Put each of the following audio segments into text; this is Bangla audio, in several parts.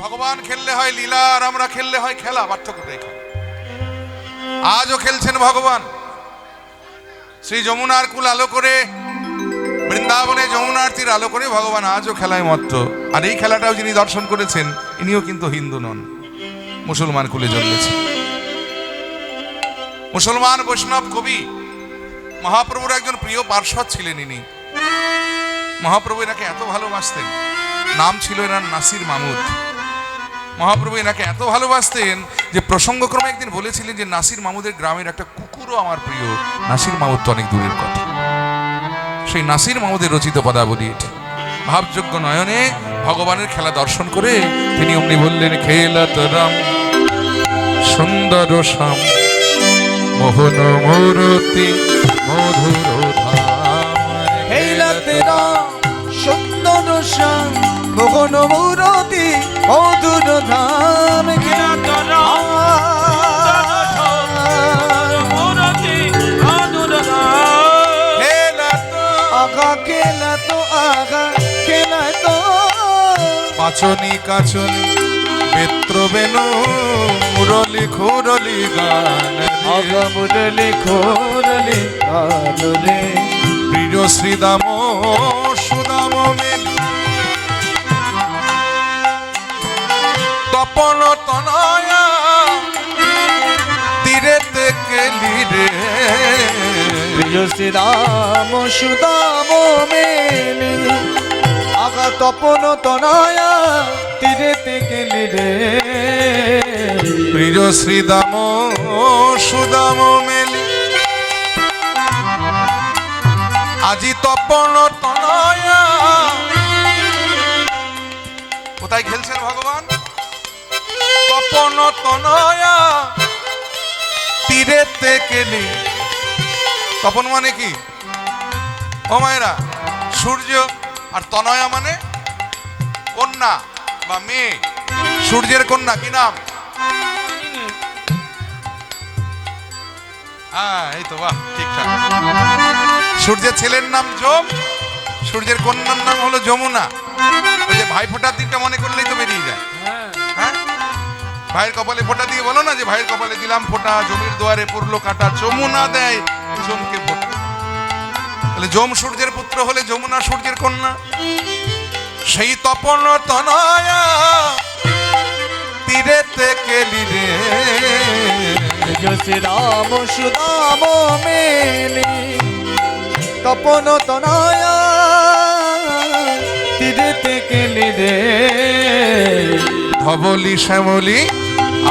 ভগবান খেললে হয় লীলা আর আমরা খেললে হয় খেলা, পার্থক্যটা এখানে। আজও খেলছেন ভগবান শ্রী যমুনার কুল আলো করে, বৃন্দাবনে যমুনার তীর আলো করে ভগবান আজও খেলায় মত্ত। আর এই খেলাটাও যিনি দর্শন করেছেন ইনিও কিন্তু হিন্দু নন, মুসলমান কুলে জন্মেছেন। মুসলমান বৈষ্ণব কবি, মহাপ্রভুর একজন প্রিয় পার্ষদ ছিলেন ইনি। মহাপ্রভু এনাকে এত ভালোবাসতেন, নাম ছিল এনার নাসির মাহমুদ। মহাপ্রভু এনাকে এত ভালোবাসতেন যে প্রসঙ্গক্রমে একদিন বলেছিলেন যে নাসির মাহমুদের গ্রামের একটা কুকুরও আমার প্রিয়। নাসির মাহমুদ তো অনেক দূরের কথা। সেই নাসির মাহমুদের রচিত পদাবলী এটি। ভাবযোগ্য নয়নে ভগবানের খেলা দর্শন করে তিনি অমনি বললেন, খেলাত রাম সুন্দর শ্যাম মোহন মূরতি মধুর ধাম। খেলাত রাম সুন্দর শ্যাম মোহন মূরতি মধুর ধাম। খেলাত রাম মূরতি মধুর ধাম। আগা খেলাত আগা খেলাত পাচনি কাচনি বেত্র বেনু মুরলি খুরলি গান। আগা মুরলি খোরলি গান রে। প্রিয় শ্রীদাম সুদাম মেলি তপন তনয়া তীরেতে গেলি রে। প্রিয় শ্রীরাম সুদাম মেলি আগা তপন তনয়া তীরেতে গেলি রে। প্রিয় শ্রীদাম সুদাম মেলি আজি তপন তনয়া। কোথায় খেলছেন ভগবান? তপন তনয়া তীরেতে গেলি। তপন মানে কি ও মায়েরা? সূর্য। আর তনয়া মানে কন্যা বা মেয়ে, সূর্যের কন্যা। কি নাম? হ্যাঁ এই তো, বাহ ঠিকঠাক। সূর্যের ছেলের নাম যম, সূর্যের কন্যার নাম হলো যমুনা। ওই যে ভাই ফোঁটার দিনটা মনে করলেই তো বেরিয়ে যায়। হ্যাঁ, ভাইয়ের কপালে ফোঁটা দিয়ে বলো না যে ভাইয়ের কপালে দিলাম ফোঁটা, জমির দুয়ারে পড়লো কাটা, যমুনা দেয় জমকে ফোঁটা। তাহলে যম সূর্যের পুত্র হলে যমুনা সূর্যের কন্যা। সেই তপন তনয়া তীরেতে গেলি রে। প্রিয় শ্রীরাম সুদাম মেলি তপন তনয়া তীরেতে গেলি রে। ধবলি শ্যামলি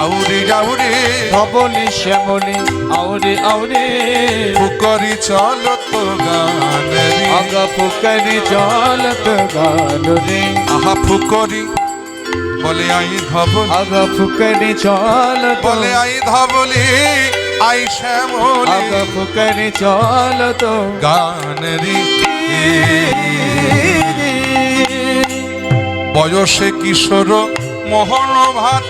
আউরি আউরি, ধবলি শ্যামলি আউরে আউরে। ফুকরি চলত গান রে। আগা ফুকরি চলত গান রে। আহা ফুকরি বলে আই ধবলি, আগা ফুকরি চলত বলে আই ধবলি আই শ্যামলি। আগা ফুকরি চলত গান রে। বয়সে কিশোর মোহন ভাত,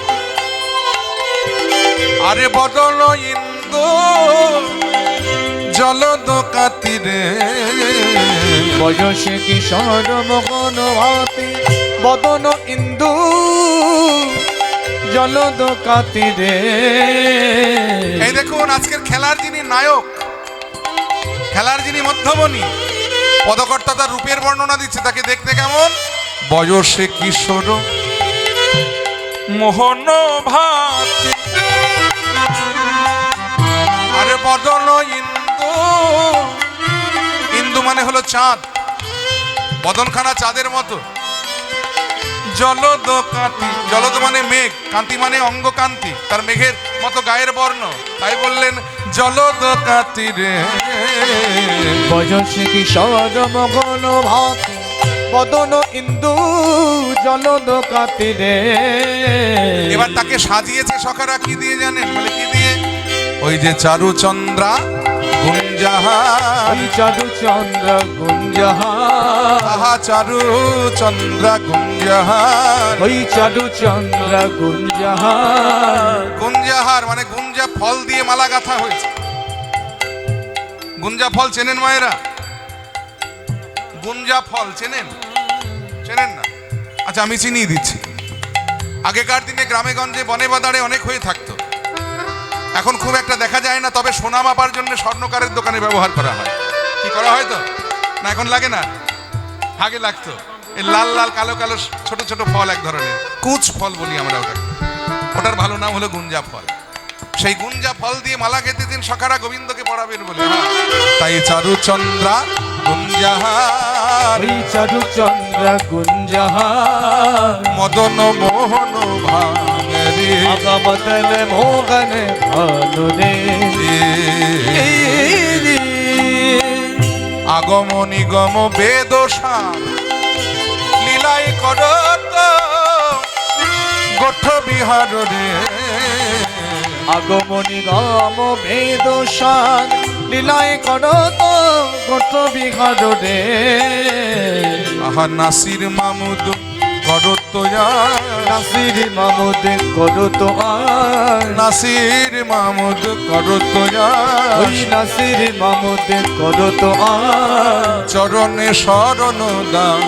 আরে বদল ইন্দু জলদ কাতিরে। বয়সে কিশোর মোহন ভাতি বদন ইন্দু জলদ কাতিরে। এই দেখুন আজকের খেলার যিনি নায়ক, খেলার যিনি মধ্যমণি, পদকর্তা তার রূপের বর্ণনা দিচ্ছে। তাকে দেখতে কেমন? বয়সে কিশোর মোহন ভাতি, আরে বদন ইন্দু। ইন্দু মানে হলো চাঁদ, বদনখানা চাঁদের মতো। জলদ কান্তি, জলদ মানে মেঘ, কান্তি মানে অঙ্গকান্তি, তার মেঘের মতো গায়ের বর্ণ, তাই বললেন জলদ কান্তি রে। বয়সে কিশোর মোহন ভাতি বদন ইন্দু জলদ কাতিরে। এবার তাকে সাজিয়েছে সখারা কি দিয়ে জানেন? বলে কি দিয়ে? ওই যে চারুচন্দ্রা গুঞ্জাহার। ওই চারুচন্দ্র গুঞ্জাহার। আহা চারুচন্দ্রা গুঞ্জাহার। ওই চারুচন্দ্র গুঞ্জাহার। গুঞ্জাহার মানে গুঞ্জা ফল দিয়ে মালা গাঁথা হয়েছে। গুঞ্জা ফল চেনেন মায়েরা? গুঞ্জা ফল চেনেন? চেনেন না? আচ্ছা আমি চিনিয়ে দিচ্ছি। আগেকার দিনে গ্রামে গঞ্জে বনে বাদারে অনেক হয়ে থাকতো, এখন খুব একটা দেখা যায় না। তবে সোনা মাপার জন্য স্বর্ণকারের দোকানে ব্যবহার করা হয়। কি করা হয় তো না, এখন লাগে না, আগে লাগতো। এই লাল লাল কালো কালো ছোট ছোট ফল, এক ধরনের কুচ ফল বলি আমরা ওটাকে, ওটার ভালো নাম হলো গুঞ্জা ফল। সেই গুঞ্জা ফল দিয়ে মালা গেঁথে দিন সখারা গোবিন্দকে পড়াবেন বলে। তাই চারুচন্দ্রা গুঞ্জাহার, ওই চারুচন্দ্র গুঞ্জহার, মদন মোহন ভাঙরে আগমতল মোহন ভানু রে। আগম নিগম বেদসার লীলাই করত গোঠ বিহার রে। আগমনি গম বেদসার লীলায় করত গোঠ বিহার রে। আহা নাসির মামুদ করত নাসির মামুদ করত আর, নাসির মামুদ করত ওই নাসির মামুদ করত আর। চরণে শরণ দান,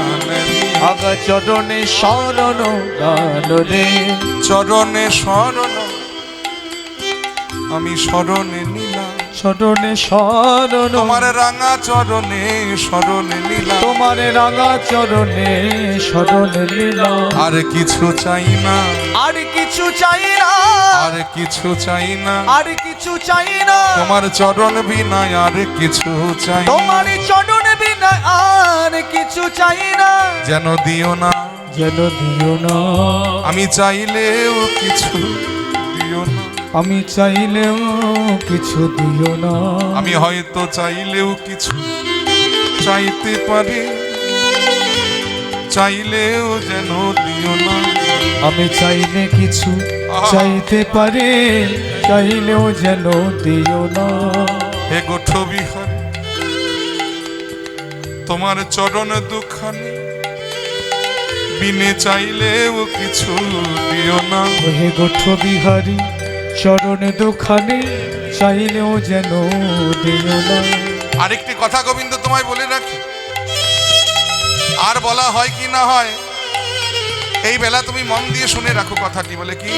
আগা চরণে শরণ দান রে। চরণে শরণ আমি শরণে নিলাম, চরণে শরণ তোমার রাঙা চরণে শরণে নিলাম। তোমার রাঙা চরণে শরণে নিলাম। আর কিছু চাই না, আর কিছু চাই না, আর কিছু চাই না, আর কিছু চাই না। তোমার চরণ বিনা আর কিছু চাই না। তোমার চরণ বিনা আর কিছু চাই না। যেন দিও না, যেন দিও না, আমি চাইলেও কিছু দিও না। আমি চাইলেও কিছু দিও না। আমি হয়তো চাইলেও কিছু চাইতে পারি, চাইলেও যেন দিও না। আমি চাইলে কিছু আহা। চাইতে পারি, চাইলেও যেন দিও না। হে গোঠ বিহার তোমার চরণ দুখানি বিনে চাইলেও কিছু দিও না। হে গোঠ বিহারী চরণ দুখানি চাইলেও যেন দিও না। আরেকটি কথা গোবিন্দ তোমায় বলে রাখি, আর বলা হয় কি না হয় এই বেলা তুমি মন দিয়ে শুনে রাখো কথাটি। বলে কি,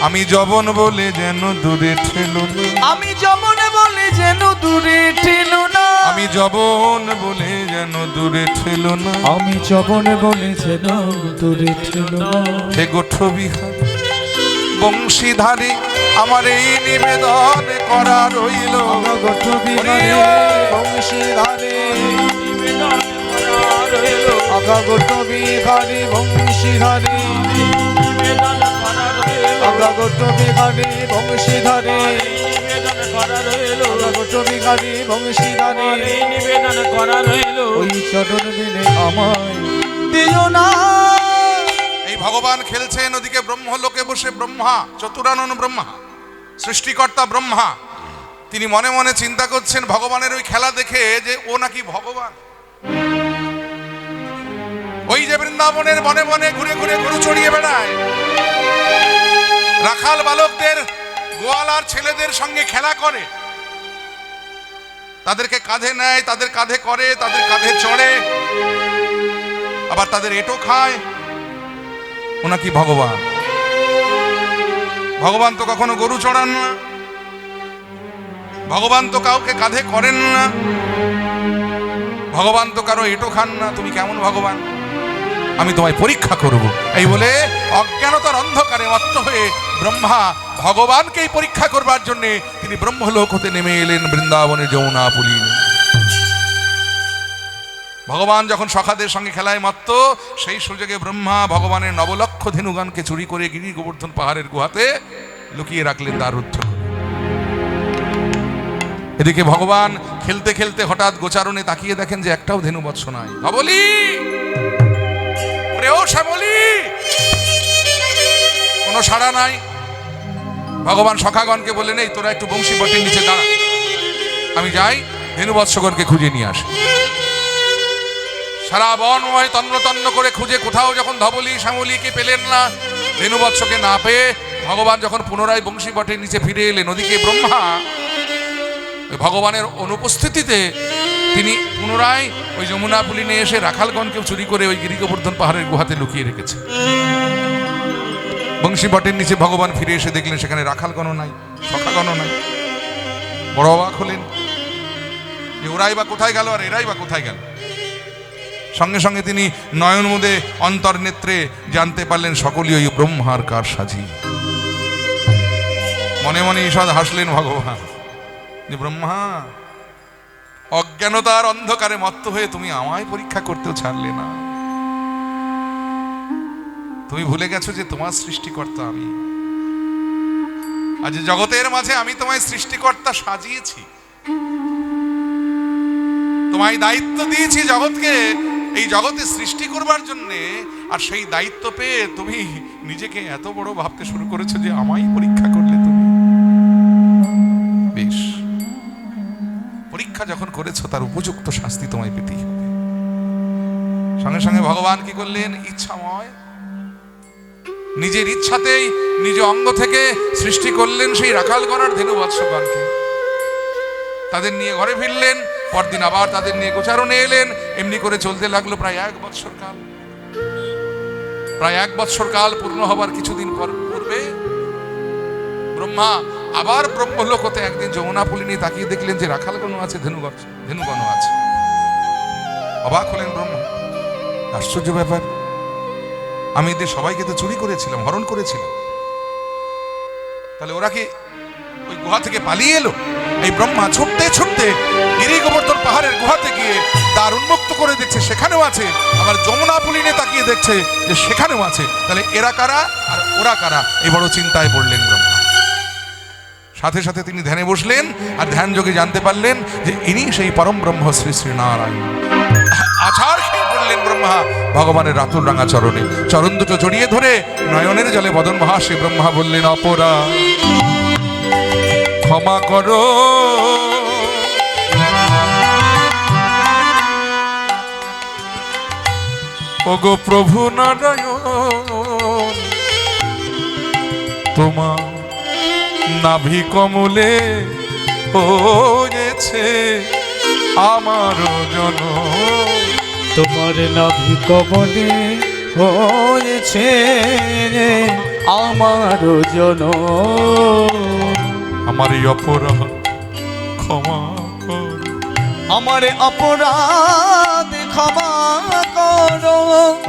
আমি যবন বলে যেন দূরে ঠেলো না, আমি যমন বলে যেন দূরে ঠেলো না। আমি যবন বলে যেন দূরে ঠেলো না। আমি যবন বলে যেন দূরে ঠেলো না। হে গোঠ বিহার বংশীধারী আমার এই নিবেদন করা রইল। আমরা গোঠ বিহারী বংশীধারী আগা গোঠ বিহারী বংশীধারী, আগা গোঠ বিহারী বংশীধারী, আগা গোঠ বিহারী বংশীধারী। নিবেদন করা রইল ওই চরণ বিনে আমায় দিও না। এই ভগবান খেলছেন ওদিকে ব্রহ্মলোকে বসে। ব্রহ্মা চতুরানন ব্রহ্মা, সৃষ্টিকর্তা ব্রহ্মা, তিনি মনে মনে চিন্তা করছেন ভগবানের ওই খেলা দেখে যে ও নাকি ভগবান। ওই যে বৃন্দাবনের বনে বনে ঘুরে ঘুরে গরু চড়িয়ে বেড়ায়, রাখাল বালকদের গোয়াল আর ছেলেদের সঙ্গে খেলা করে, তাদেরকে কাঁধে নেয়, তাদের কাঁধে করে, তাদের কাঁধে চড়ে, আবার তাদের এঁটো খায়। ও নাকি ভগবান। ভগবান তো কখনো গরু চড়ান না, ভগবান তো কাউকে কাঁধে করেন না, ভগবান তো কারো এঁটো খান না। তুমি কেমন ভগবান, আমি তোমায় পরীক্ষা করব। এই বলে অজ্ঞানতার অন্ধকারে মত্ত হয়ে ব্রহ্মা ভগবানকেই পরীক্ষা করবার জন্য তিনি ব্রহ্মলোক হতে নেমে এলেন বৃন্দাবনের যমুনা পুলিনে। ভগবান যখন সখাদের সঙ্গে খেলায় মত্ত, সেই সুযোগে ব্রহ্মা ভগবানের নবলক্ষ ধেনুগণকে চুরি করে গিরি গোবর্ধন পাহাড়ের গুহাতে লুকিয়ে রাখলেন তার রুদ্ধ করে। এদিকে ভগবান খেলতে খেলতে হঠাৎ গোচারণে তাকিয়ে দেখেন যে একটাও ধেনু বৎস নাই। ধবলি, ওরে ও শ্যামলি, কোনো সাড়া নাই। ভগবান সখাগণকে বললেন, এই তোরা একটু বংশী বটের নিচে দাঁড়া, আমি যাই ধেনু বৎসগণকে খুঁজে নিয়ে আসি। সারা বনময় তন্ন তন্ন করে খুঁজে কোথাও যখন ধবলি শ্যামলিকে পেলেন না, ধেনু বৎসকে না পেয়ে ভগবান যখন পুনরায় বংশী বটের নিচে ফিরে এলেন, ওদিকে ব্রহ্মা ভগবানের অনুপস্থিতিতে তিনি পুনরায় ওই যমুনা পুলিনে এসে রাখালগণকে চুরি করে ওই গিরি গোবর্ধন পাহাড়ের গুহাতে লুকিয়ে রেখেছে। বংশী বটের নিচে ভগবান ফিরে এসে দেখলেন সেখানে রাখালগণ নাই, সখাগণ নাই। বড় অবাক হলেন যে ওরাই বা কোথায় গেল আর এরাই বা কোথায় গেল। সঙ্গে সঙ্গে তিনি নয়ন মুদে অন্তর্নেত্রে জানতে পারলেন সকলেই ওই ব্রহ্মার কার সাজি। মনে মনে ঈষৎ হাসলেন ভগবান যে ব্রহ্মা, অজ্ঞানতার অন্ধকারে মত্ত হয়ে তুমি আমায় পরীক্ষা করতেও ছাড়লে না। তুমি ভুলে গেছো যে তোমার সৃষ্টিকর্তা আমি। আজ জগতের মাঝে আমি তোমায় সৃষ্টিকর্তা সাজিয়েছি, তোমায় দায়িত্ব দিয়েছি জগৎকে, এই জগতে সৃষ্টি করবার জন্যে। আর সেই দায়িত্ব পেয়ে তুমি নিজেকে এত বড় ভাবতে শুরু করেছো যে আমায় পরীক্ষা করলে তুমি। বেশ, পরীক্ষা যখন করেছো তার উপযুক্ত শাস্তি তোমায় পেতেই হবে। সঙ্গে সঙ্গে ভগবান কি করলেন? ইচ্ছাময় নিজের ইচ্ছাতেই নিজ অঙ্গ থেকে সৃষ্টি করলেন সেই রাখালগণ আর ধেনু বৎসগণকে। তাদের নিয়ে ঘরে ফিরলেন, পরদিন আবার তাদের নিয়ে গোচারণে এলেন। এমনি করে চলতে লাগলো প্রায় 1 বৎসর কাল। প্রায় 1 বৎসর কাল পূর্ণ হবার কিছুদিন পূর্বে ব্রহ্মা আবার ব্রহ্মলোকতে একদিন যমুনা পুলি নিয়ে তাকিয়ে দেখলেন যে রাখালগণ আছে, ধেনুগণ আছে। অবাক হলেন ব্রহ্মা, আশ্চর্য ব্যাপার, আমি এদের সবাইকে তো চুরি করেছিলাম, হরণ করেছিলাম, তাহলে ওরা কি ওই গুহা থেকে পালিয়ে এলো? এই ব্রহ্মা ছুটতে ছুটতে গিরি গোবর্ধন পাহাড়ের গুহাতে গিয়ে দ্বার উন্মুক্ত করে দেখছে সেখানেও আছে, আবার যমুনা পুলিনে তাকিয়ে দেখছে যে সেখানেও আছে। তাহলে এরা কারা আর ওরা কারা? এই বড় চিন্তায় পড়লেন ব্রহ্মা। সাথে সাথে তিনি ধ্যানে বসলেন আর ধ্যান যোগে জানতে পারলেন যে ইনি সেই পরম ব্রহ্ম শ্রী শ্রী নারায়ণ। আছাড় খেয়ে পড়লেন ব্রহ্মা ভগবানের রাতুল রাঙা চরণে, চরণ দুটো জড়িয়ে ধরে নয়নের জলে বদন ভাসে ব্রহ্মা বললেন, অপরাধ ক্ষমা করো, ওগো প্রভু নারায়ণ, তোমার নাভি কমলে হয়েছে আমার জনম। তোমার নাভি কমলে হয়েছে আমার জনম। আমার এই অপরাধ ক্ষমা কর, আমার অপরাধ ক্ষমা করো,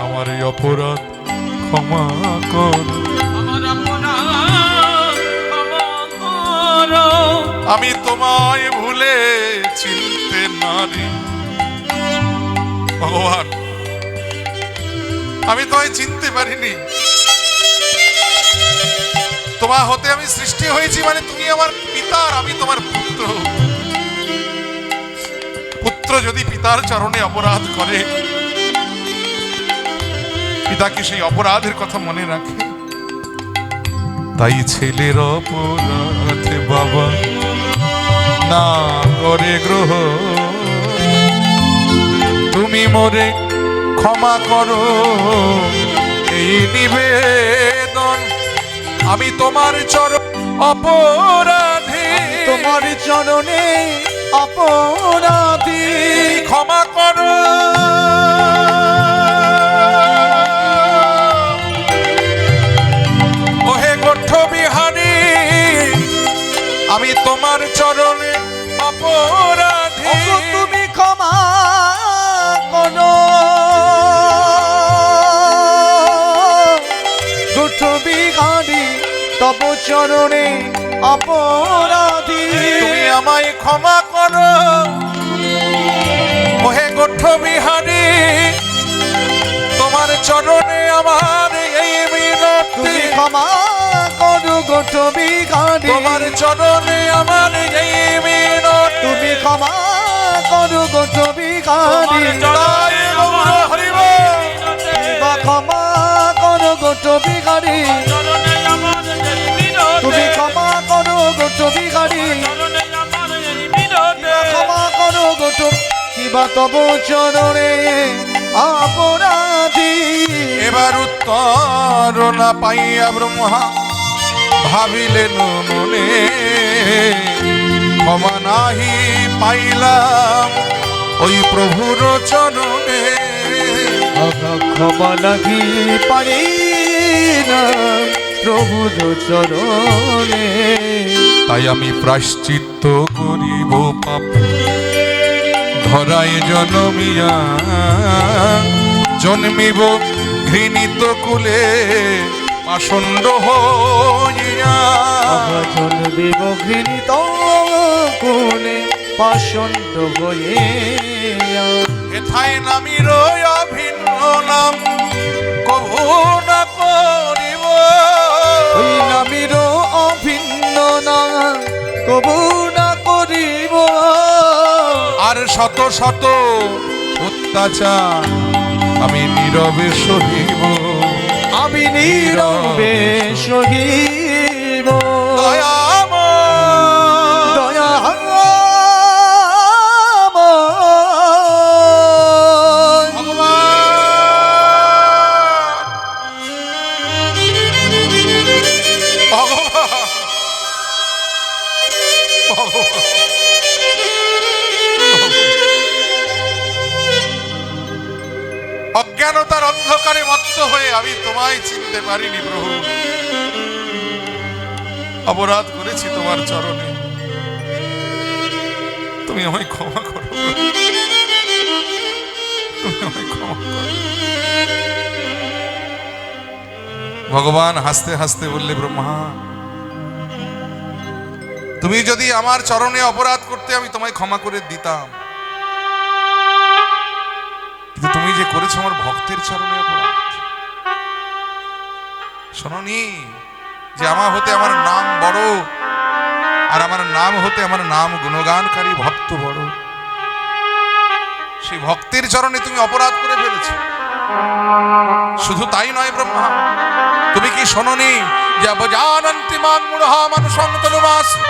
আমার এই অপরাধ ক্ষমা কর, আমার অপরাধ ক্ষমা করো। আমি তোমায় ভুলে চিনতে নারি। ভগবান, আমি তোমায় চিনতে পারিনি। তোমার হতে আমি সৃষ্টি হয়েছি, মানে তুমি আমার পিতা আর আমি তোমার পুত্র। পুত্র যদি পিতার চরণে অপরাধ করে, পিতা কি সেই অপরাধের কথা মনে রাখে? তাই ছেলের অপরাধ বাবা না করে গ্রহ, তুমি মোরে ক্ষমা করো এই নিবেদন। আমি তোমার চরণ অপরাধী, তোমার চরণে অপরাধী, ক্ষমা করো। ওহে গোষ্ঠ বিহারী, আমি তোমার চরণে অপরাধী, ওগো তুমি ক্ষমা করো। দুঃখ বিহারী তব চরণে অপরাধী, তুমি আমায় ক্ষমা করো। ওহে গোষ্ঠ বিহারী, তোমার চরণে আমার এই মিনতি, তুমি ক্ষমা করো গোষ্ঠ বিহারী, তোমার চরণে আমার এই মিনতি, তুমি ক্ষমা করো গোষ্ঠ বিহারী, জয় গৌর হরি বল। বা ক্ষমা করো গোষ্ঠ বিহারী, চরণে আমার এই বিনতে, তুমি ক্ষমা করো গোষ্ঠ বিহারী, চরণে আমার এই বিনতে, ক্ষমা করো গোষ্ঠ কিবা তব চরণে অপরাধী। এবার উত্তর না পাইয়া ব্রহ্মা ভাবিলেন মনে, ক্ষমা নাহি পাইলাম ওই প্রভুর চরণে। ক্ষমা নাহি পারি না প্রভুর চরণে। তাই আমি প্রায়শ্চিত্ত করিব পাপ ধরায় জনমিয়া, জন্মিব ঘৃণিত কুলে পাষণ্ড হইয়া। জন্মিব ঘৃণিত কুলে পাষণ্ড হয়ে। এথায় নামির অভিন্ন নাম কভু না করিব। ওই নামির অভিন্ন না কবু না করিব। আর শত শত অত্যাচার আমি নীরবে সহিব। আমি নীরবে সহিব। দয়াময় দয়াময় অজ্ঞানতার অন্ধকারে মত্ত হয়ে আমি তোমায় চিনতে পারিনি প্রভু। অপরাধ করেছি তোমার চরণে, তুমি আমায় ক্ষমা করো প্রভু। তুমি আমায় ক্ষমা করো। ভগবান হাসতে হাসতে বললে, ব্রহ্মা তুমি যদি আমার চরণে অপরাধ করতে আমি তোমায় ক্ষমা করে দিতাম, কিন্তু তুমি যে করেছো আমার ভক্তের চরণে অপরাধ। শোনোনি যে আমার হতে আমার নাম বড়, আর আমার নাম হতে আমার নাম গুণগানকারী ভক্ত বড়। সেই ভক্তের চরণে তুমি অপরাধ করে ফেলেছো। শুধু তাই নয় ব্রহ্মা, তুমি কি শোনোনি যে অবজানন্তি মাং মূঢ়া মানুষং তনুমাশ্রিত।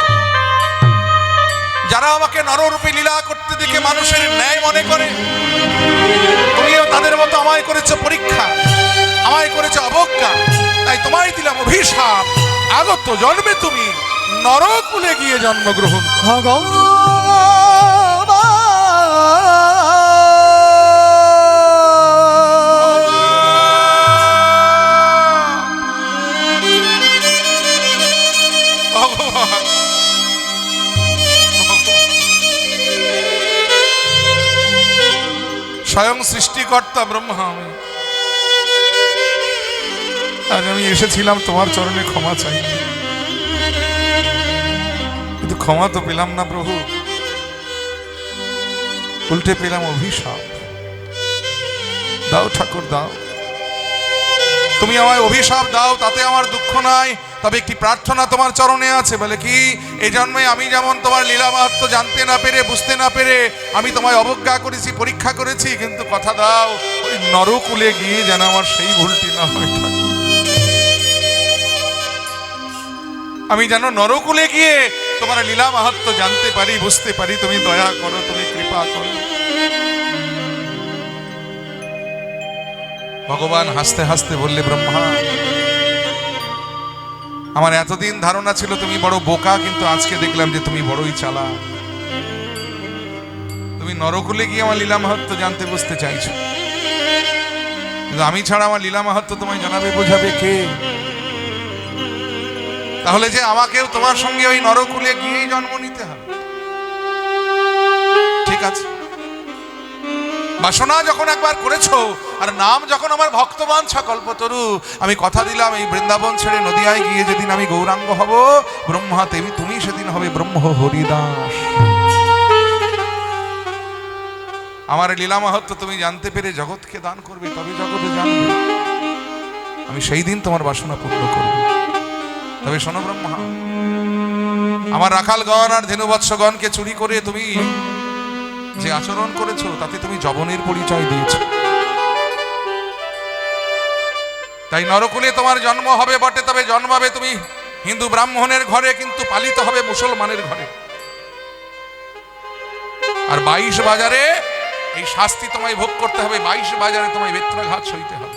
যারা আমাকে নররূপে লীলা করতে দেখে মানুষের ন্যায় মনে করে, তুমিও তাদের মতো আমায় করেছো পরীক্ষা, আমায় করেছো অবজ্ঞা। তাই তোমায় দিলাম অভিশাপ, আগত জন্মে তুমি নরকুলে গিয়ে জন্মগ্রহণ করো। স্বয়ং সৃষ্টিকর্তা ব্রহ্মা আমি, আজ আমি এসেছিলাম তোমার চরণে ক্ষমা চাই, কিন্তু ক্ষমা তো পেলাম না প্রভু, উল্টে পেলাম অভিশাপ। দাও ঠাকুর দাও, তুমি আমায় অভিশাপ দাও, তাতে আমার দুঃখ নাই। তবে একটি প্রার্থনা তোমার চরণে আছে। বলে কি, এই জন্মে আমি যেমন তোমার লীলা মাহাত্ম্য জানতে না পেরে, বুঝতে না পেরে আমি তোমায় অবজ্ঞা করেছি, পরীক্ষা করেছি, কিন্তু কথা দাও ওই নরকুলে গিয়ে যেন আমার সেই ভুলটি না হয় ঠাকুর। আমি যেন নরকুলে গিয়ে তোমার লীলা মাহাত্ম্য জানতে পারি, বুঝতে পারি। তুমি দয়া করো, তুমি কৃপা করো। ভগবান হাসতে হাসতে বললে, ব্রহ্মা আমার এতদিন ধারণা ছিল তুমি বড় বোকা, কিন্তু আজকে দেখলাম যে তুমি বড়ই চালাক। তুমি নরকুলে গিয়ে আমার লীলা মাহাত্ম্য জানতে বুঝতে চাইছো, কিন্তু আমি ছাড়া আমার লীলা মাহাত্ম্য তোমায় জানাবে, বোঝাবে কে? তাহলে যে আমাকেও তোমার সঙ্গে ওই নরকুলে গিয়েই জন্ম নিতে হবে। ঠিক আছে, বাসনা যখন একবার করেছো, আর নাম যখন আমার ভক্তবাঞ্ছা কল্পতরু, আমি কথা দিলাম এই বৃন্দাবন ছেড়ে নদিয়ায় গিয়ে যেদিন আমি গৌরাঙ্গ হব, ব্রহ্মা তুমি সেদিন হবে ব্রহ্ম হরিদাস। আমার লীলা মাহাত্ম্য তুমি জানতে পেরে জগৎকে দান করবে, তবে জগতে জানবে। আমি সেই দিন তোমার বাসনা পূর্ণ করব। তবে শোনো ব্রহ্মা, আমার রাখালগণ আর ধেনুবৎসগণকে চুরি করে তুমি যে আচরণ করেছো, তাতে তুমি যবনের পরিচয় দিয়েছো। তাই নরকুলে তোমার জন্ম হবে বটে, তবে জন্মাবে তুমি হিন্দু ব্রাহ্মণের ঘরে, কিন্তু পালিত হবে মুসলমানের ঘরে। আর 22 বাজারে এই শাস্তি তোমায় ভোগ করতে হবে, 22 বাজারে তোমায় বেত্রাঘাত সইতে হবে।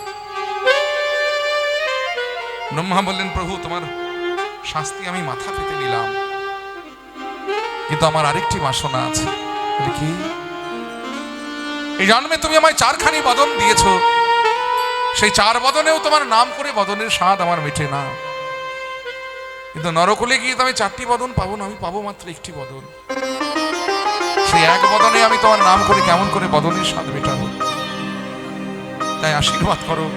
ব্রহ্মা বললেন, প্রভু তোমার শাস্তি আমি মাথা পেতে নিলাম, কিন্তু আমার আরেকটি বাসনা আছে। কি? এই জন্মে তুমি আমায় 4খানি বদন দিয়েছো, সেই 4 বদনেও তোমার নাম করে বদনের স্বাদ আমার মেটে না। কিন্তু নরকুলে গিয়ে তো আমি 4টি বদন পাবো না, আমি পাবো মাত্র 1টি বদন। সেই এক বদনে আমি তোমার নাম করে কেমন করে বদনের স্বাদ মেটাবো? তাই আশীর্বাদ করো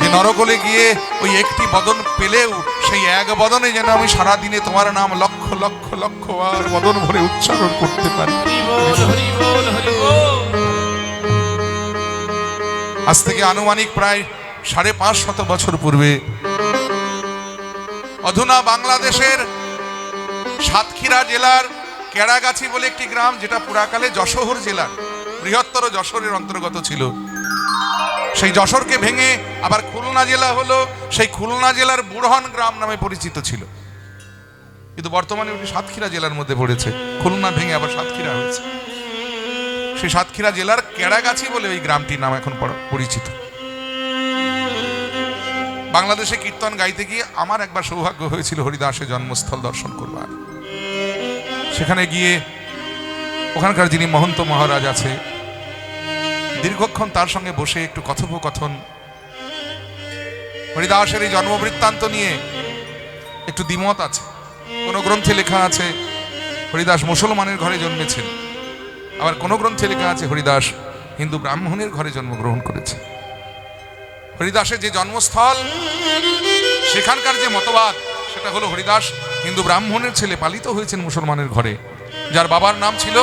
যে নরকুলে গিয়ে ওই 1টি বদন পেলেও সেই এক বদনে যেন আমি সারা দিনে তোমার নাম লক্ষ লক্ষ লক্ষ আর বদন ভরে উচ্চারণ করতে পারি। হরি বল, হরি বল, হরি বল। আজ থেকে আনুমানিক প্রায় 550 বছর পূর্বে অধুনা বাংলাদেশের সাতক্ষীরা জেলার কেড়াগাছি বলে একটি গ্রাম, যেটা পুরাকালে যশোর জেলার বৃহত্তর যশোরের অন্তর্গত ছিল, সেই যশোরকে ভেঙে আবার খুলনা জেলা হলো। সেই খুলনা জেলার বুড়হন গ্রাম নামে পরিচিত ছিল, কিন্তু বর্তমানে ওটি সাতক্ষীরা জেলার মধ্যে পড়েছে। খুলনা ভেঙে আবার সাতক্ষীরা হয়েছে। সেই সাতক্ষীরা জেলার কেড়াগাছি বলে ওই গ্রামটির নাম এখন পরিচিত। বাংলাদেশে কীর্তন গাইতে গিয়ে আমার একবার সৌভাগ্য হয়েছিল হরিদাসের জন্মস্থল দর্শন করবার। সেখানে গিয়ে ওখানকার যিনি মহন্ত মহারাজ আছে, দীর্ঘক্ষণ তার সঙ্গে বসে একটু কথোপকথন, হরিদাসের এই জন্মবৃত্তান্ত নিয়ে একটু দ্বিমত আছে। কোন গ্রন্থে লেখা আছে হরিদাস মুসলমানের ঘরে জন্মেছেন, আবার কোন গ্রন্থে লেখা আছে হরিদাস হিন্দু ব্রাহ্মণের ঘরে জন্মগ্রহণ করেছে। হরিদাসের যে জন্মস্থল, সেখানকার যে মতবাদ, সেটা হলো হরিদাস হিন্দু ব্রাহ্মণের ছেলে, পালিত হয়েছেন মুসলমানের ঘরে, যার বাবার নাম ছিল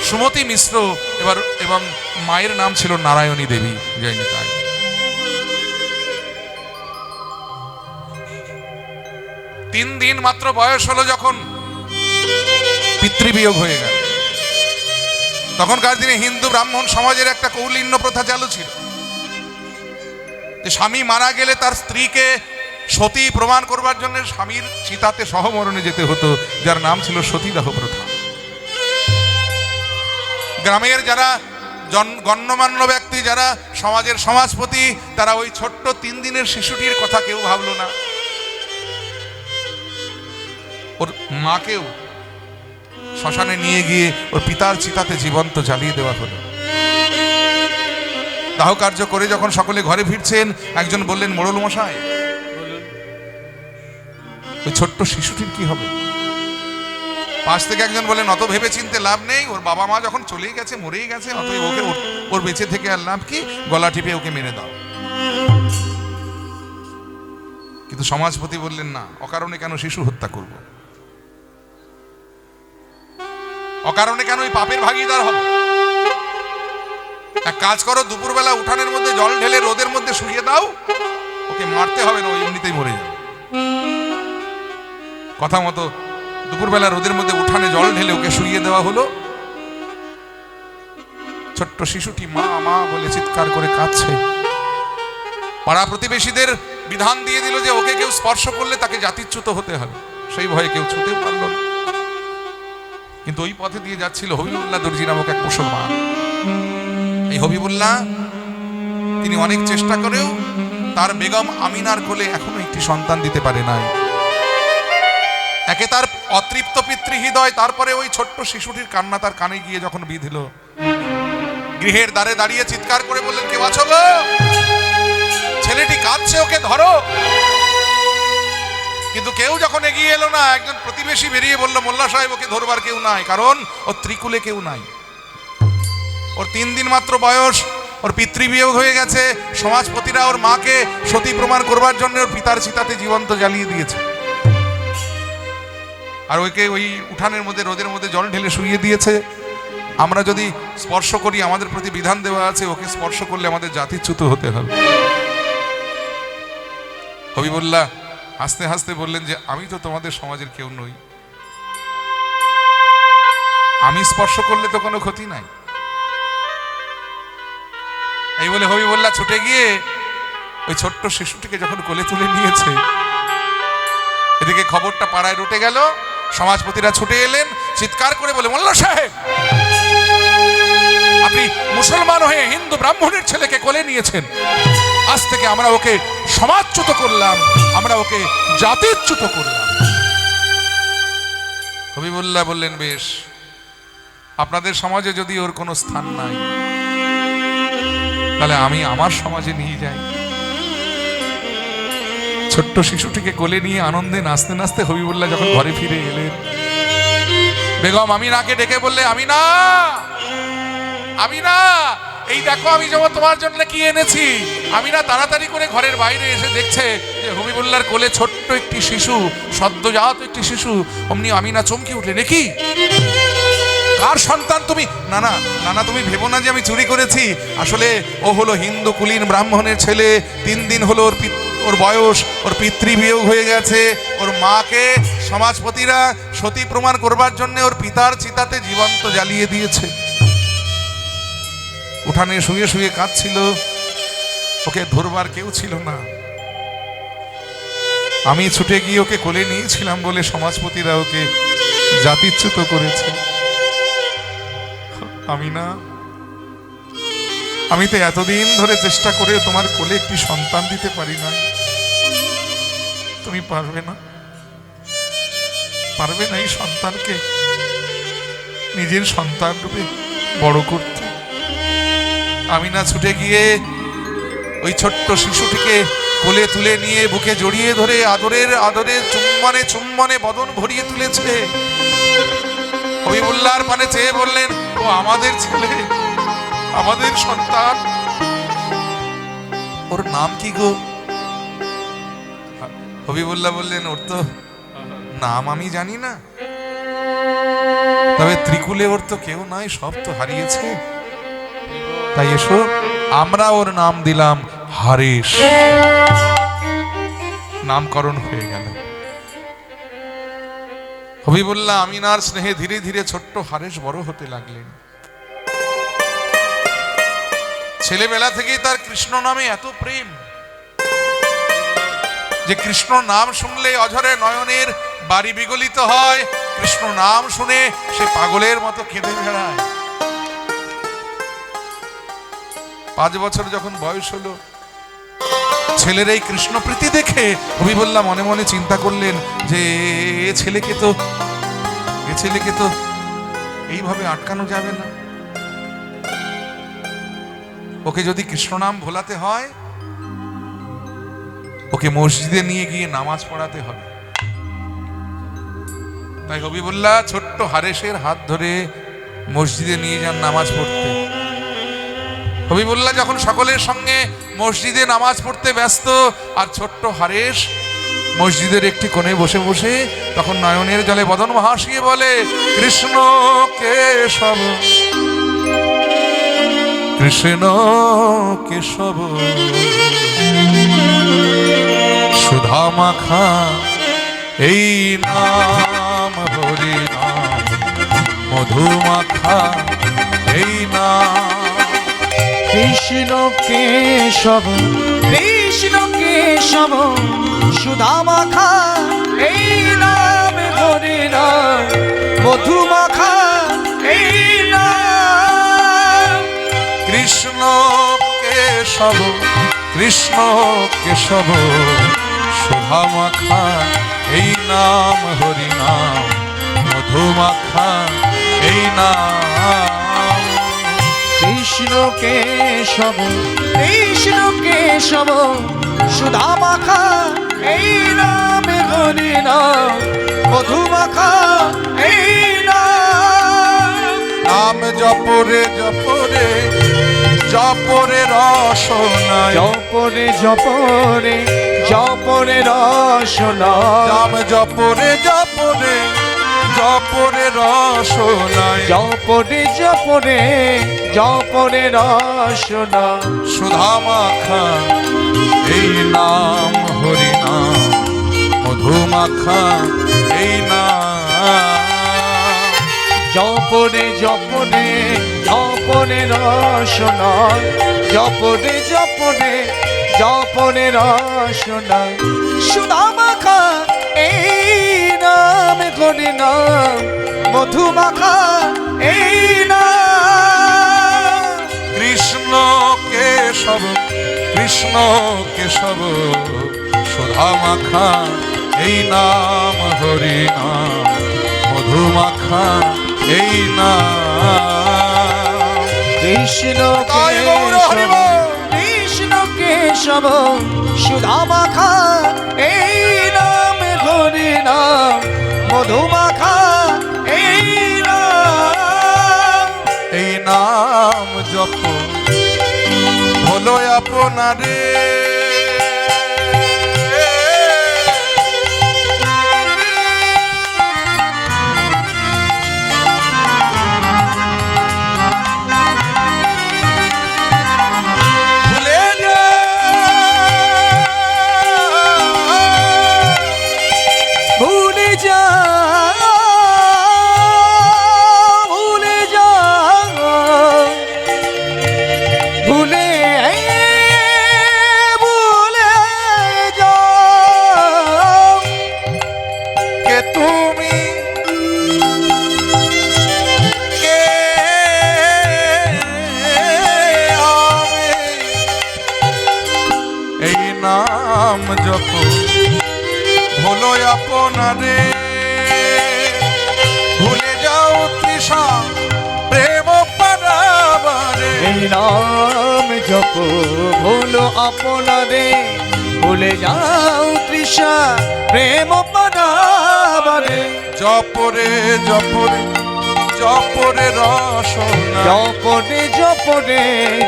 সুমতি মিশ্র এবং মায়ের নাম ছিল নারায়ণী দেবী। জয় নিতাই। 3 দিন মাত্র বয়স হলো যখন পিতৃবিয়োগ হয়ে গেল। তখনকার দিনে হিন্দু ব্রাহ্মণ সমাজের একটা কৌলিন্য প্রথা চালু ছিল যে স্বামী মারা গেলে তার স্ত্রীকে সতী প্রমাণ করবার জন্য স্বামীর চিতাতে সহমরণে যেতে হতো, যার নাম ছিল সতীদাহ প্রথা। গ্রামের যারা গণ্যমান্য ব্যক্তি, যারা সমাজের সমাজপতি, তারা ওই ছোট্ট 3 দিনের শিশুটির কথা কেউ ভাবলো না। ওর মাকেও শ্মশানে নিয়ে গিয়ে ওর পিতার চিতাতে জীবন্ত জ্বালিয়ে দেওয়া হলো। দাহ কার্য করে যখন সকলে ঘরে ফিরছেন, একজন বললেন, মোড়ল মশাই, ওই ছোট্ট শিশুটির কি হবে? পাশ থেকে একজন বললেন, অত ভেবে চিনতে লাভ নেই, ওর বাবা মা যখন চলেই গেছে, মরেই গেছে, অতএব ওকে ওর বেঁচে থেকে আর লাভ কি, গলা টিপে ওকে মেরে দাও। কিন্তু সমাজপতি বললেন, না, অকারণে কেন শিশু হত্যা করব? অকারণে কেন ওই পাপের ভাগীদার হবে? এক কাজ করো, দুপুরবেলা উঠানের মধ্যে জল ঢেলে রোদের মধ্যে শুইয়ে দাও, ওকে মারতে হবে না, ও এমনিতেই মরে যাবে। কথা মতো দুপুরবেলা রোদের মধ্যে উঠানে জল ঢেলে ওকে শুইয়ে দেওয়া হলো। ছোট্ট শিশুটি মা মা বলে চিৎকার করে কাঁদছে। পাড়া প্রতিবেশীদের বিধান দিয়ে দিল যে ওকে কেউ স্পর্শ করলে তাকে জাতিচ্যুত হতে হবে। সেই ভয়ে কেউ ছুতেও পারল না। কিন্তু ওই পথে দিয়ে যাচ্ছিল হবিবুল্লাহ দর্জি নামক এক মুসলমান। এই হবিবুল্লাহ তিনি অনেক চেষ্টা করেও তার বেগম আমিনার কোলে এখনো একটি সন্তান দিতে পারে নাই। একে তার অতৃপ্ত পিতৃহৃদয়, তারপরে ওই ছোট্ট শিশুটির কান্না তার কানে গিয়ে যখন বিঁধল, গৃহের দ্বারে দাঁড়িয়ে চিৎকার করে বললেন, কে আছো গো? ছেলেটি কাঁদছে, ওকে ধরো। কিন্তু কেউ যখন এগিয়ে এলো না, একজন প্রতিবেশী বেরিয়ে বলল, মোল্লা সাহেব, ওকে ধরবার কেউ নাই, কারণ ওর ত্রিকুলে কেউ নাই। ওর 3 দিন মাত্র বয়স, ওর পিতৃবিয়োগ হয়ে গেছে। সমাজপতিরা ওর মাকে সতী প্রমাণ করবার জন্য ওর পিতার চিতাতে জীবন্ত জ্বালিয়ে দিয়েছে, আর ওকে ওই উঠানের মধ্যে রোদের মধ্যে জল ঢেলে শুইয়ে দিয়েছে। আমরা যদি স্পর্শ করি, আমাদের প্রতি বিধান দেওয়া আছে, ওকে স্পর্শ করলে আমাদের জাতিচ্যুত হতে হবে। হবিবুল্লাহ হাসতে হাসতে বললেন যে, আমি তো তোমাদের সমাজের কেউ নই, আমি স্পর্শ করলে তো কোনো ক্ষতি নাই। এই বলে হবিবুল্লাহ ছুটে গিয়ে ওই ছোট্ট শিশুটিকে যখন কোলে তুলে নিয়েছে, এদিকে খবরটা পাড়ায় রটে গেল। সমাজপতিরা ছুটে এলেন, চিৎকার করে বলে, মোল্লা সাহেব, আপনি মুসলমান হয়ে হিন্দু ব্রাহ্মণের ছেলেকে কোলে নিয়েছেন, আজ থেকে আমরা ওকে সমাজচ্যুত করলাম, আমরা ওকে জাতিচ্যুত করলাম। হবিবুল্লাহ বললেন, বেশ, আপনাদের সমাজে যদি ওর কোনো স্থান নাই, তাহলে আমি আমার সমাজে নিয়ে যাই। ছোট্ট শিশুটিকে কোলে নিয়ে আনন্দে নাচতে নাচতে হবিবুল্লাহ যখন ঘরে ফিরে এলেন, বেগম আমিনাকে ডেকে বললে, আমিনা, আমিনা, এই দেখো আমি যেমন তোমার জন্য কি এনেছি। আমিনা তাড়াতাড়ি করে ঘরের বাইরে এসে দেখছে যে হবিবুল্লাহর কোলে ছোট্ট একটি শিশু, সদ্যজাত একটি শিশু। অমনি আমিনা চমকে উঠলেন, কি কার সন্তান তুমি? না না না না, তুমি ভেবো না যে আমি চুরি করেছি। আসলে ও হলো হিন্দু কুলীন ব্রাহ্মণের ছেলে। 3 দিন হলো ওর বয়স, ওর পিতৃবিয়োগ হয়ে গেছে। ওর মাকে সমাজপতিরা সতী প্রমাণ করবার জন্য ওর পিতার চিতাতে জীবন্ত জ্বালিয়ে দিয়েছে। উঠানে শুয়ে শুয়ে কাঁদছিল, ওকে ধরবার কেউ ছিল না। আমি ছুটে গিয়ে ওকে কোলে নিয়েছিলাম বলে সমাজপতিরা ওকে জাতিচ্যুত করেছে। আমি তো এতদিন ধরে চেষ্টা করে তোমার কোলে একটি সন্তান দিতে পারি না। তুমি পারবে না, পারবে না এই সন্তানকে নিজের সন্তান রূপে বড় করতে। আমিনা ছুটে গিয়ে ওই ছোট্ট শিশুটিকে কোলে তুলে নিয়ে বুকে জড়িয়ে ধরে আদরের আদরে চুম্বনে চুম্বনে বদন ভরিয়ে তুলেছে। হবিবুল্লাহর পানে চেয়ে বললেন, ও আমাদের ছেলে, আমাদের সন্তান। ওর নাম কি গো? হবিবুল্লাহ বললেন, ওর তো নাম আমি জানি না, তবে ত্রিকুলে ওর তো কেউ নাই, সব তো হারিয়েছে। তাই এসো, আমরা ওর নাম দিলাম হারেশ। নামকরণ হয়ে গেল। হবিবুল্লাহ আমিনার স্নেহে ধীরে ধীরে ছোট্ট হারেশ বড় হতে লাগলেন। ছেলেবেলা থেকেই তার কৃষ্ণ নামে এত প্রেম যে কৃষ্ণ নাম শুনলে অঝরে নয়নের বাড়ি বিগলিত হয়। কৃষ্ণ নাম শুনে সে পাগলের মতো কেঁদে বেড়ায়। 5 বছর যখন বয়স হলো, ছেলের এই কৃষ্ণ প্রীতি দেখে হবিবুল্লাহ মনে মনে চিন্তা করলেন যে এ ছেলেকে তো এইভাবে আটকানো যাবে না। ওকে যদি কৃষ্ণ নাম ভোলাতে হয়, ওকে মসজিদে নিয়ে গিয়ে নামাজ পড়াতে হবে। তাই হবিবুল্লাহ ছোট্ট হারেশের হাত ধরে মসজিদে নিয়ে যান নামাজ পড়তে। হবিবুল্লাহ যখন সকলের সঙ্গে মসজিদে নামাজ পড়তে ব্যস্ত, আর ছোট্ট হারেশ মসজিদের একটি কোণে বসে বসে তখন নয়নের জলে বদন ভাসিয়ে বলে, কৃষ্ণ কেশব, কৃষ্ণ কেশব, সুধা মাখা এই নাম, হরি নাম, মধু মাখা এই নাম। কৃষ্ণ কেশব, কৃষ্ণ কেশব, সুধা মাখা এই নাম, হরি নাম, মধু মাখা এই নাম। কৃষ্ণ কেশব, কৃষ্ণ কেশব, সুধা মাখা এই নাম, হরি নাম, মধু মাখা এই নাম। কৃষ্ণ কেশব, কৃষ্ণ কেশব, সুধা মাখা এই নাম, হরি নাম, মধু মাখা এই নাম। নাম জপরে জপরে জপরে রসনায়, জপরে জপরে জপরে রসনায়, নাম জপরে জপরে জপরে রসনায়, জপরে জপরে জপরে রসনায়। সুধা মাখা এই নাম, হরি নাম, মধু মাখা এই নাম। জপরে জপরে জপরে রসনায়, জপরে জপরে জপরে রসনায়। সুধা মাখা এই নাম, হরি নাম, মধু মাখা এই নাম। কৃষ্ণ কেশব, কৃষ্ণ কেশব, সুধা মাখা এই নাম, হরি নাম, মধু মাখা এই নাম। কৃষ্ণ কেশব, কৃষ্ণ কেশব, সুধা মাখা জপ হলো আপনারে ভুলে যা ভুলে যা ভুলে ভুলে যা কে তুমি কে আমি এই নাম জপ হলো আপনারে ভুলে যাও তৃষা প্রেম পারাবারে এই নাম জপ ভুলো আপনারে ভুলে যাও তৃষা প্রেম পারাবারে জপরে জপরে জপরে রসনা জপরে জপরে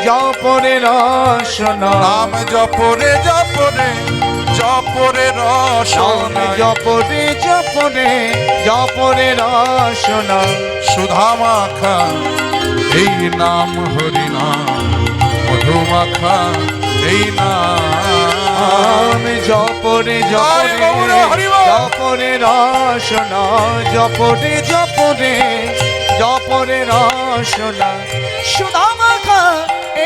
জপরে রসনা নাম জপরে জপরে জপরে রসনা জপরে জপরে জপরে রসনা সুধা মাখা এই নাম হরি নাম মধু মাখা এই নাম জপরে জয় গৌর জপরে হরি বল। জপরে রসনা জপরে জপরে জপরে রসনা সুধা মাখা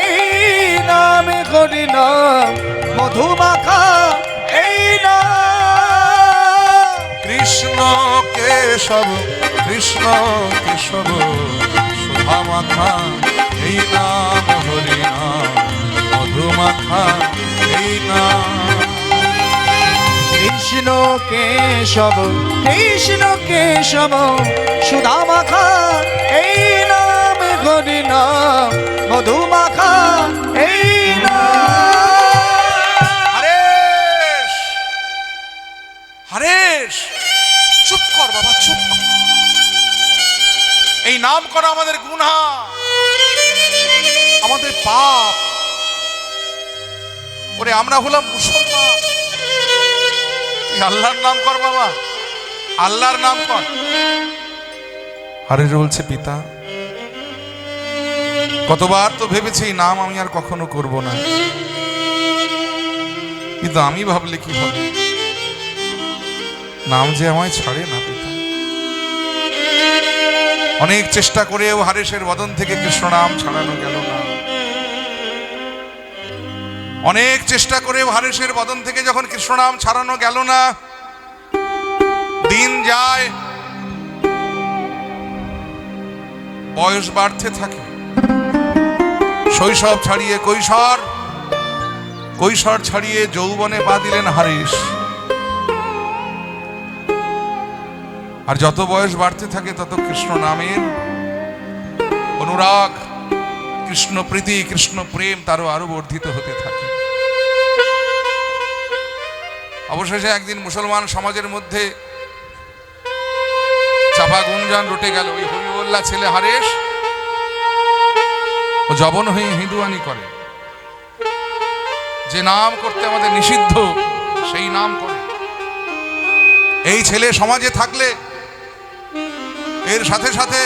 এই নামে হরি নাম মধু মাখা এই নাম কৃষ্ণ কেশব কৃষ্ণ কেশব সুধা মাখা এই নাম হরি নাম মধু মাখা এই নাম কৃষ্ণ কেশব কৃষ্ণ কেশব সুধা মাখা এই নাম হরি নাম মধু মাখা এই নাম হরেশ হরেশ চুপ কর বাবা চুপ কর এই নাম করা আমাদের গুনাহ আমাদের পাপ ওরে আমরা হলাম মুসলমান তুই আল্লাহর নাম কর বাবা আল্লাহর নাম কর হরেশ বলছে পিতা কতবার তো ভেবেছি এই নাম আমি আর কখনো করব না কিন্তু আমি ভাবলে কি হবে নাম যে আমায় ছাড়ে না পিতা অনেক চেষ্টা করেও হারেশের বদন থেকে কৃষ্ণ নাম ছাড়ানো গেল না অনেক চেষ্টা করেও হারেশের বদন থেকে যখন কৃষ্ণ নাম ছাড়ানো গেল না দিন যায় বয়স বাড়তে থাকে শৈশব ছাড়িয়ে কৈশোর কৈশোর ছাড়িয়ে যৌবনে পা দিলেন হারেশ আর যত বয়স বাড়তে থাকে তত কৃষ্ণ নামের অনুরাগ কৃষ্ণ প্রীতি কৃষ্ণ প্রেম তারও আরো বর্ধিত হতে থাকে অবশেষে একদিন মুসলমান সমাজের মধ্যে চাপা গুঞ্জন রটে গেল ওই হবিবুল্লাহ ছেলে হারেশ ও জবন হয়ে হিঁদুয়ানি করে যে নাম করতে আমাদের নিষিদ্ধ সেই নাম করে এই ছেলে সমাজে থাকলে এর সাথে সাথে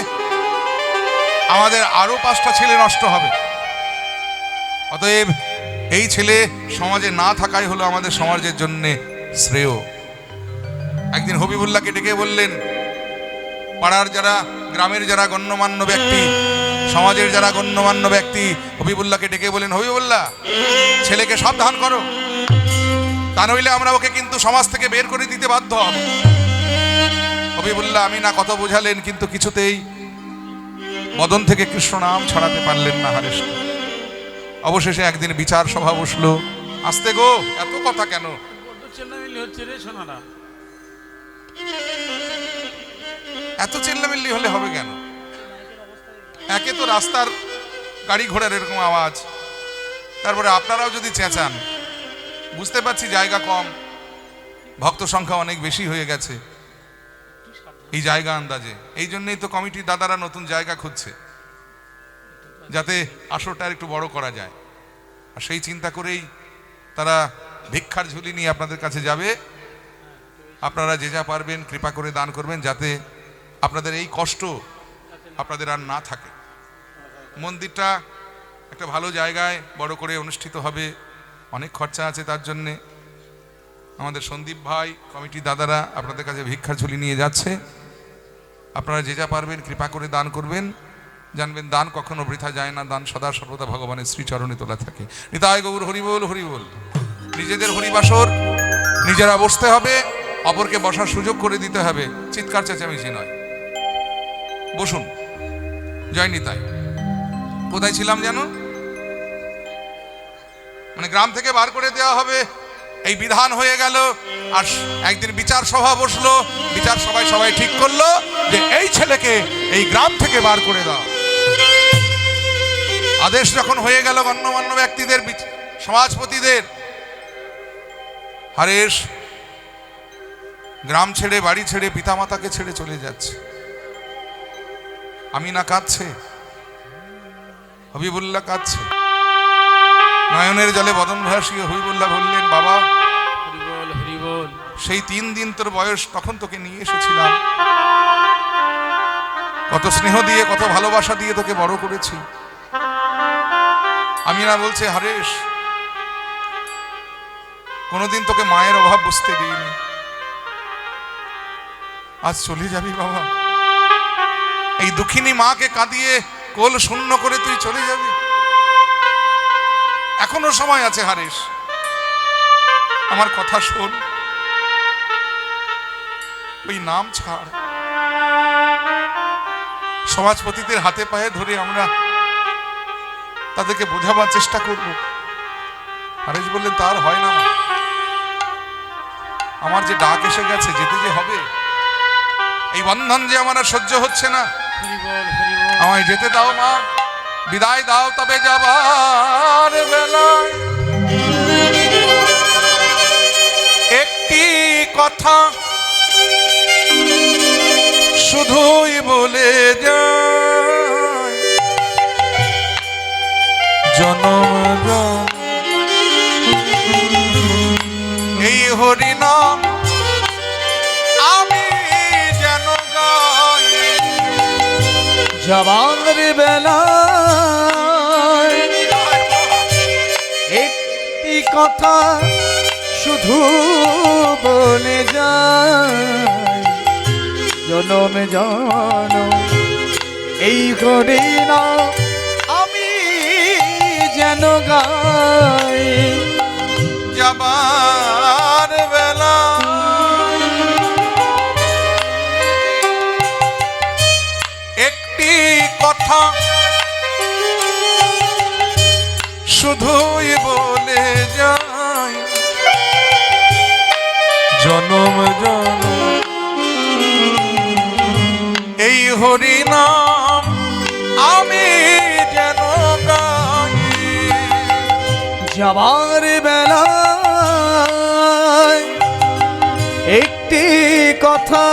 আমাদের আরো 5টা ছেলে নষ্ট হবে অতএব এই ছেলে সমাজে না থাকাই হলো আমাদের সমাজের জন্য শ্রেয় একদিন হবিবুল্লাহকে ডেকে বললেন পাড়ার যারা গ্রামের যারা গণ্যমান্য ব্যক্তি সমাজের যারা গণ্যমান্য ব্যক্তি হবিবুল্লাহকে ডেকে বলেন হবিবুল্লাহ ছেলেকে সাবধান করো তা নইলে আমরা ওকে কিন্তু সমাজ থেকে বের করে দিতে বাধ্য হব হবিবুল্লাহ আমি না কত বোঝালেন কিন্তু কিছুতেই বদন থেকে কৃষ্ণ নাম ছড়াতে পারলেন না হারেশ অবশেষে একদিন বিচার সভা বসলো আস্তে গো এত কথা কেন এত চিল্লামিল্লি হলে হবে কেন একে তো রাস্তার গাড়ি ঘোড়ার এরকম আওয়াজ তারপরে আপনারাও যদি চেঁচান বুঝতে পারছি জায়গা কম ভক্ত সংখ্যা অনেক বেশি হয়ে গেছে এই জায়গা আন্দাজে এই জন্যই তো কমিটির দাদারা নতুন জায়গা খুঁজছে যাতে আসরটা একটু বড় করা যায়। আর সেই চিন্তা করেই তারা ভিক্ষার ঝুলি নিয়ে আপনাদের কাছে যাবে। আপনারা যে যা পারবেন কৃপা করে দান করবেন, যাতে আপনাদের এই কষ্ট আপনাদের আর না থাকে। মন্দিরটা একটা ভালো জায়গায় বড় করে অনুষ্ঠিত হবে, অনেক খরচা আছে তার জন্যে। আমাদের সন্দীপ ভাই, কমিটি দাদারা আপনাদের কাছে ভিক্ষার ঝুলি নিয়ে যাচ্ছে। আপনারা যে যা পারবেন কৃপা করে দান করবেন। জানবেন দান কখনো বৃথা যায় না, দান সদা সর্বদা ভগবানের শ্রীচরণে তোলা থাকে। নিতাই গৌর হরিবোল হরিবোল। নিজেদের হরিবাসর নিজেরা বসতে হবে, অপরকে বসার সুযোগ করে দিতে হবে, চিৎকার চেঁচামেচি নয়। বসুন। জয় নিতাই। কোথায় ছিলাম যেন? মানে গ্রাম থেকে বার করে দেওয়া হবে এই বিধান হয়ে গেল। আর একদিন বিচার সভা বসলো, বিচার সভায় সবাই ঠিক করলো যে এই ছেলেকে এই গ্রাম থেকে বার করে দাও। আদেশ যখন হয়ে গেল গণ্যমান্য ব্যক্তিদের, সমাজপতিদের, হারেশ গ্রাম ছেড়ে, বাড়ি ছেড়ে, পিতামাতাকে ছেড়ে চলে যাচ্ছে। আমিনা কাঁদছে, হবিবুল্লাহ কাঁদছে, নয়নের জলে বদন ভাসিয়ে হবিবুল্লাহ বললেন, বাবা হরিবোল হরিবোল। সেই 3 দিন তোর বয়স, তখন তোকে নিয়ে এসেছিলাম, কত স্নেহ দিয়ে কত ভালোবাসা দিয়ে তোকে বড় করেছি। আমিনা বলছে, হারেশ কোনোদিন তোকে মায়ের অভাব বুঝতে দিইনি, আজ চলে যাবি বাবা। এই দুঃখিনী মাকে কাঁদিয়ে কোল শূন্য করে তুই চলে যাবি। এখনো সময় আছে হারেশ, আমার কথা শোন, ওই নাম ছাড়। সমাজপতিদের হাতে পায়ে ধরে আমরা তাদেরকে বোঝাবার চেষ্টা করব। হারেশ বললেন, তার হয় না, আমার যে ডাক এসে গেছে, যেতে যে হবে, এই বন্ধন যে আমার আর সহ্য হচ্ছে না, হরিবোল হরিবোল। আমায় যেতে দাও মা, বিদায় দাও তবে যাবার বেলায়। একটি কথা শুধুই বলে যায়, জনম এই হরিনাম আমি যেন গাই। জবানের বেলায় একটি কথা শুধু বলে যায়, জনম জনম এই করে না আমি যেন গাই। যাবার বেলা একটি কথা শুধুই বলে যায়, জনম জনম এই হরিনাম আমি যেন গাই। যাবার বেলায় একটি কথা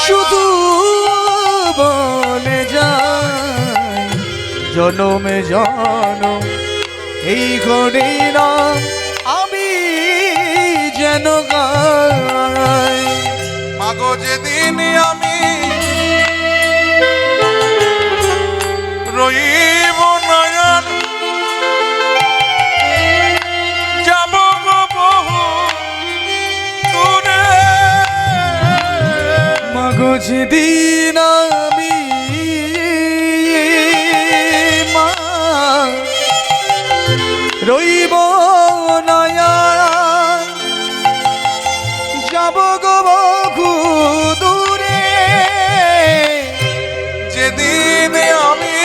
শুধু বলে যায়, জনমে জনম এই ঘরে নাম আমি যেন গাই। মাগো যেদিন আমি রইব নয়ন, যাব গো বহু দূরে। মাগো যেদিন আমি মা রইব নয়ন, যাব গো বহু দূরে। যেদিন আমি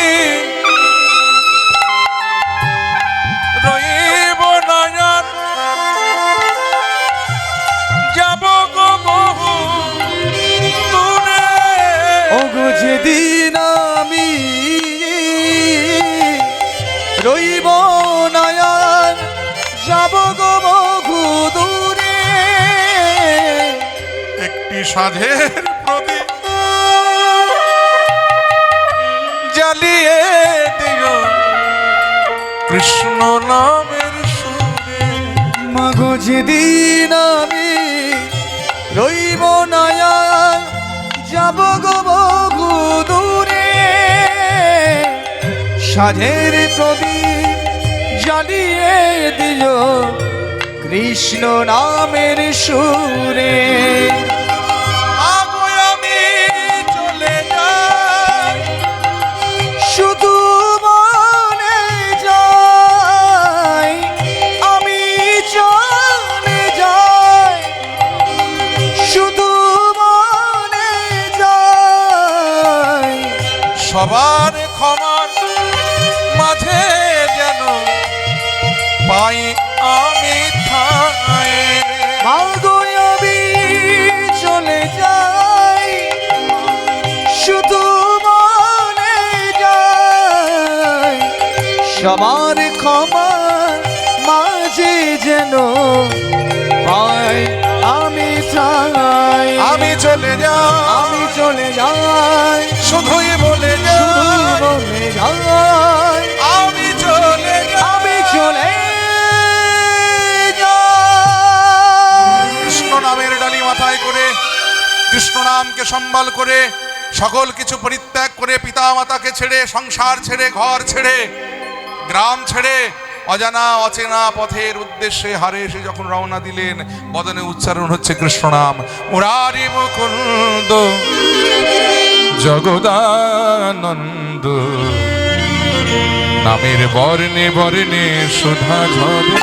রইব নয়ন, যাব গো বহু দূরে। ওগো যেদিন আমি রইব নয়ন, যাব গো বহু দূরে। একটি সাধের প্রদীপ জ্বালিয়ে দিও কৃষ্ণ নামের সুরে। মাগো যেদিন আমি রইব নয়া যাব গো বহু দূরে, সাধের প্রদীপ জ্বালিয়ে দিও কৃষ্ণ নামের সুরে। আগো আমি চলে যাই, শুধু মনে যাই, আমি চলে যাই, শুধু মনে যাই। সবার ক্ষমার মাঝে যেন পাই আমি ঠাঁই। মাগো আমি চলে যাই, শুধু মনে যাই, সবার ক্ষমা মাঝে যেন পাই আমি চাই। আমি চলে যাই, আমি চলে যাই, শুধুই বলে শুধু যাই, বলে যাই, আমি চলে যাই। আমি চলে যাই। কৃষ্ণ নামের ডালি মাথায় করে, কৃষ্ণ নামকে সম্বল করে, সকল কিছু পরিত্যাগ করে, পিতা মাতাকে ছেড়ে, সংসার ছেড়ে, ঘর ছেড়ে, গ্রাম ছেড়ে, অজানা অচেনা পথের উদ্দেশ্যে হারেসে যখন রওনা দিলেন, বদনে উচ্চারণ হচ্ছে কৃষ্ণ নাম। মুরারি মুকুন্দ জগদানন্দ, নামের বর্ণে বর্ণে সুধা ঝরে।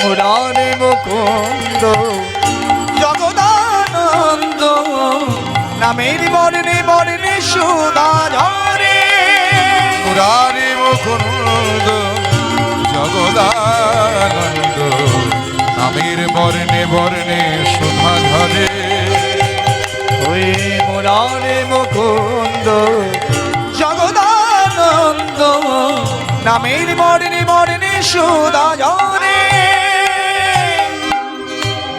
মুরারি মুকুন্দ জগদানন্দ, নামের বর্ণে বর্ণে সুধা ঝরে। মুরারি মুকুন্দ জগদানন্দ, নামের বর্ণে বর্ণে সুধা ঝরে। ওই মুরারি মুকুন্দ জগদানন্দ, নামের বর্ণে বর্ণে সুধা ঝরে।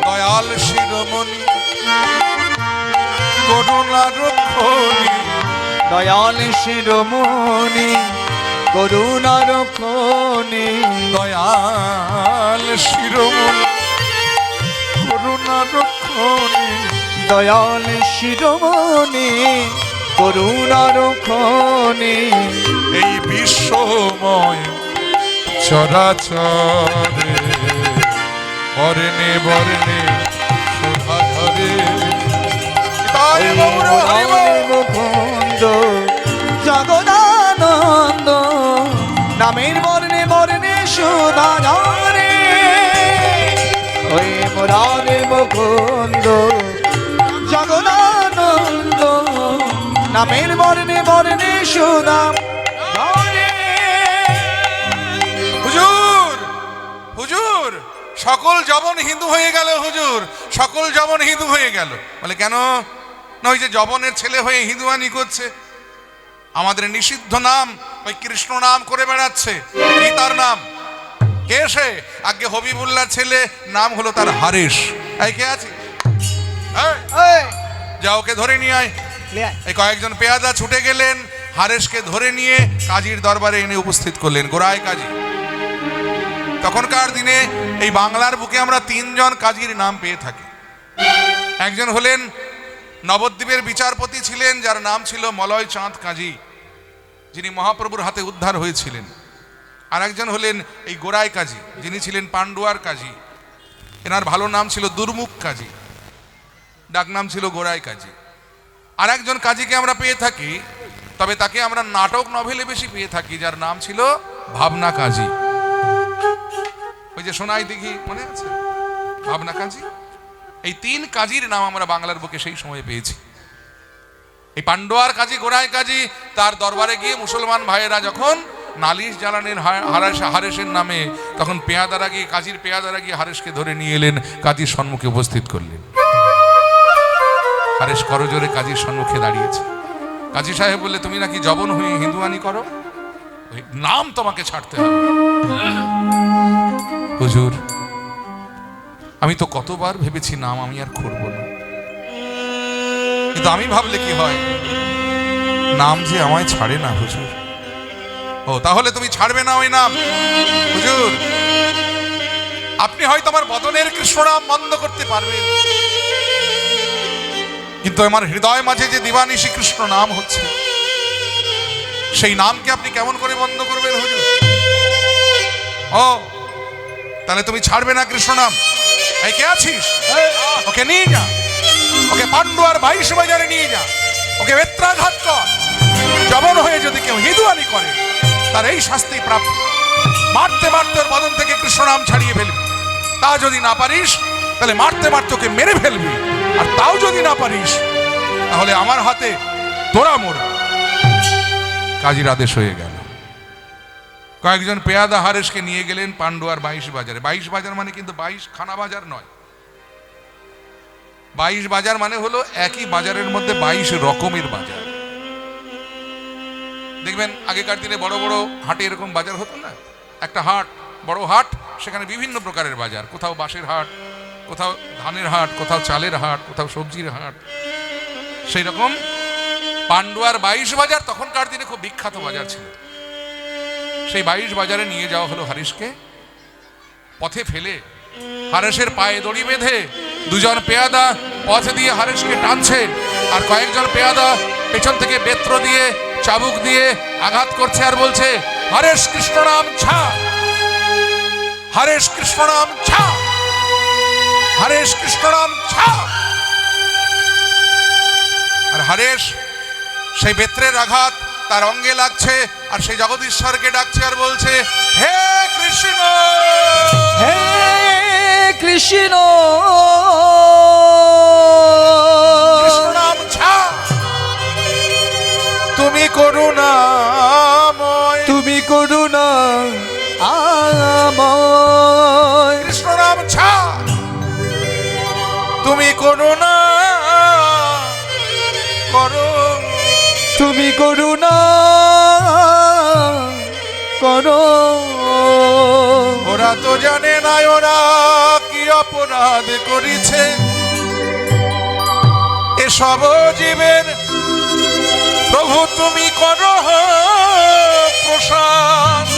দয়াল শিরোমণি করুণা রক্ষণী, দয়াল শিরোমণি করুণা রক্ষণী। দয়াল শিরোমণি করুণা রক্ষণী, দয়াল শিরোমণি করুণা রক্ষণী। এই বিশ্বময় চরাচরে বর্ণে বর্ণে শোভা ধরে। তাই গৌর হরি বল। মুকুন্দ জগদানন্দ, নামের বর্ণে বর্ণে সুধা ঝরে। ওই মুরারি মুকুন্দ জগদানন্দ, নামের বর্ণে বর্ণে সুধা ঝরে। হুজুর, হুজুর, সকল যবন হিন্দু হয়ে গেল। হুজুর, সকল যবন হিন্দু হয়ে গেল। বলে কেন? না ওই যে যবনের ছেলে হয়ে হিন্দুয়ানি করছে, আমাদের নিষিদ্ধ নাম ওই কৃষ্ণ নাম করে বেড়াচ্ছে। কি তার নাম? কে সে? আগে হবিবুল্লাহ ছেলে, নাম হলো তার হারেস। এই কে আছে? এই, যা ওকে ধরে নিয়ে আয়। এই কয়েকজন পেয়াদা ছুটে গেলেন, হারেসকে ধরে নিয়ে কাজীর দরবারে এনে উপস্থিত করলেন। গোড়ায় কাজী। তখনকার দিনে এই বাংলার বুকে আমরা তিনজন কাজীর নাম পেয়ে থাকি। একজন হলেন নবদ্বীপের বিচারপতি ছিলেন, যার নাম ছিল মলয় চাঁদ কাজী, যিনি মহাপ্রভুর হাতে উদ্ধার হয়েছিলেন। আর একজন হলেন এই গোড়ায় কাজী, যিনি ছিলেন পান্ডুয়ার কাজী। এনার ভালো নাম ছিল দুর্মুখ কাজী, ডাক নাম ছিল গোড়ায় কাজী। আর একজন কাজীকে আমরা পেয়ে থাকি, তবে তাকে আমরা নাটক নভেলে বেশি পেয়ে থাকি, যার নাম ছিল ভাবনা কাজী। ওই যে সোনাই দিঘি মনে আছে, ভাবনা কাজী। এই তিন কাজীর নাম আমরা বাংলার বুকে সেই সময় পেয়েছি। এই পান্ডুয়ার কাজী, গোড়ায় কাজী, তার দরবারে গিয়ে মুসলমান ভাইয়েরা যখন নালিশ জ্বালানের হারেসের নামে, তখন পেয়াদারা গিয়ে, কাজীর পেয়াদারা গিয়ে হারেসকে ধরে নিয়ে এলেন, কাজীর সম্মুখে উপস্থিত করলেন। হারেস করজোরে কাজীর সম্মুখে দাঁড়িয়েছে। কাজী সাহেব বললে, তুমি নাকি জবন হয়ে হিন্দুয়ানি করো, ওই নাম তোমাকে ছাড়তে হবে। হুজুর, আমি তো কতবার ভেবেছি নাম আমি আর করব না, কিন্তু আমি ভাবলে কি হয়, নাম যে আমায় ছাড়ে না হুজুর। ও তাহলে তুমি ছাড়বে না ওই নাম? হুজুর আপনি হয়তো আমার বদনের কৃষ্ণ নাম বন্ধ করতে পারবেন, কিন্তু আমার হৃদয় মাঝে যে দিবানিশি কৃষ্ণ নাম হচ্ছে, সেই নামকে আপনি কেমন করে বন্ধ করবেন হুজুর? ও তাহলে তুমি ছাড়বে না কৃষ্ণ নাম? এই কে আছিস? ওকে নিয়ে যা, ওকে পান্ডুয়ার 22 বাজারে নিয়ে যা, ওকে বেত্রাঘাত কর। জবন হয়ে যদি কেউ হিঁদুয়ানি করে তার এই শাস্তি প্রাপ্ত। মারতে মারতে ওর বদন থেকে কৃষ্ণ নাম ছাড়িয়ে ফেলবি। তা যদি না পারিস তাহলে মারতে মারতে ওকে মেরে ফেলবি। আর তাও যদি না পারিস তাহলে আমার হাতে তোরা মোর। কাজীর আদেশ হয়ে গেল। কয়েকজন পেয়াদা হারেসকে নিয়ে গেলেন পান্ডুয়ার 22 বাজারে। 22 বাজার মানে কিন্তু 22 খানা বাজার নয়। 22 বাজার মানে হলো একই বাজারের মধ্যে 22 রকমের বাজার। দেখবেন আগেকার দিনে বড় বড় হাটে এরকম বাজার হতো না, একটা হাট, বড় হাট, সেখানে বিভিন্ন প্রকারের বাজার। কোথাও বাঁশের হাট, কোথাও ধানের হাট, কোথাও চালের হাট, কোথাও সবজির হাট। সেই রকম পান্ডুয়ার 22 বাজার তখনকার দিনে খুব বিখ্যাত বাজার ছিল। সেই 22 বাজারে নিয়ে যাওয়া হলো হারিসকে। পথে ফেলে হারেসের পায়ে দড়ি বেঁধে দুজন পেয়াদা পথ দিয়ে হারেসকে টানছে, আর কয়েকজন পেয়াদা পেছন থেকে বেত্র দিয়ে চাবুক দিয়ে আঘাত করছে আর বলছে, হরেশ কৃষ্ণ নাম ছা, হরেশ কৃষ্ণ নাম ছা, হরেশ কৃষ্ণ নাম ছা। আর হরেশ সেই বেত্রের আঘাত তার অঙ্গে লাগছে, আর সেই জগদীশ্বরকে ডাকছে আর বলছে, হে কৃষ্ণ, হে কৃষ্ণ, কৃষ্ণ নাম ছা, তুমি করুণাময়, তুমি করুণা আমায়। কৃষ্ণ নাম ছা, তুমি করুণা করো, তুমি করুণা করো। ওরা তো জানে না ওরা কি অপরাধ করেছে, এসব জীবের প্রভু তুমি করো প্রসাদ,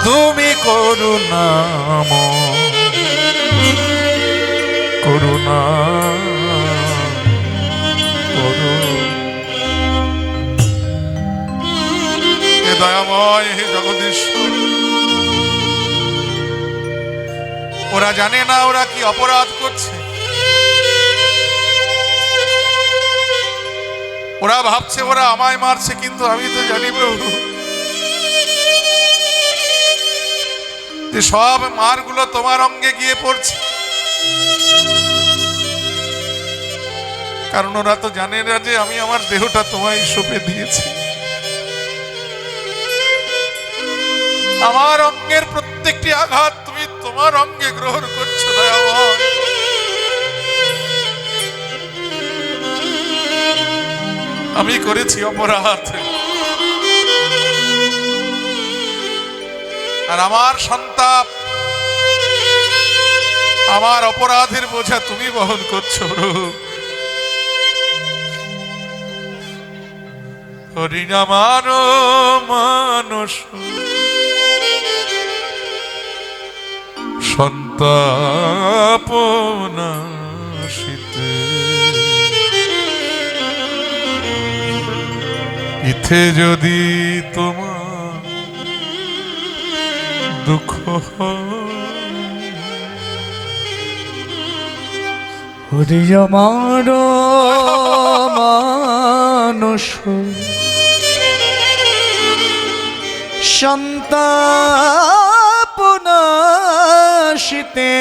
তুমি করুণাময়, করুণা করো। হে দয়াময়, হে জগদীশ্বর, ওরা জানে না ওরা কি অপরাধ করছে। ওরা ভাবছে ওরা আমায় মারছে, কিন্তু আমি তো জানি প্রভু যে সব মারগুলো তোমার অঙ্গে গিয়ে পড়ছে। কারণ ওরা তো জানে না যে আমি আমার দেহটা তোমায় সঁপে দিয়েছি। আমার অঙ্গের প্রত্যেকটি আঘাত তুমি তোমার অঙ্গে গ্রহণ করছো দয়াময়। আমি করেছি অপরাধ, আর আমার সন্তাপ, আমার অপরাধের বোঝা তুমি বহন করছো। হরিনামার মানুষ সন্তাপনাশিতে, ইথে যদি তোমার দুঃখ হরি আমার মানুষ সন্তাপনাশিতে,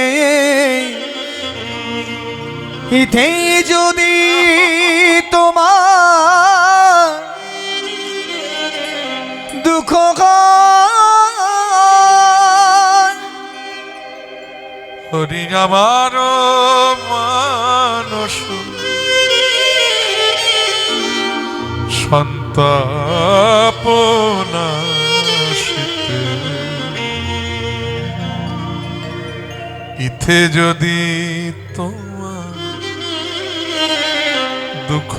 ইথে যদি তোমার দুঃখ হরি আমার মানুষ সন্তাপনাশিতে, ইথে যদি তোমার দুঃখ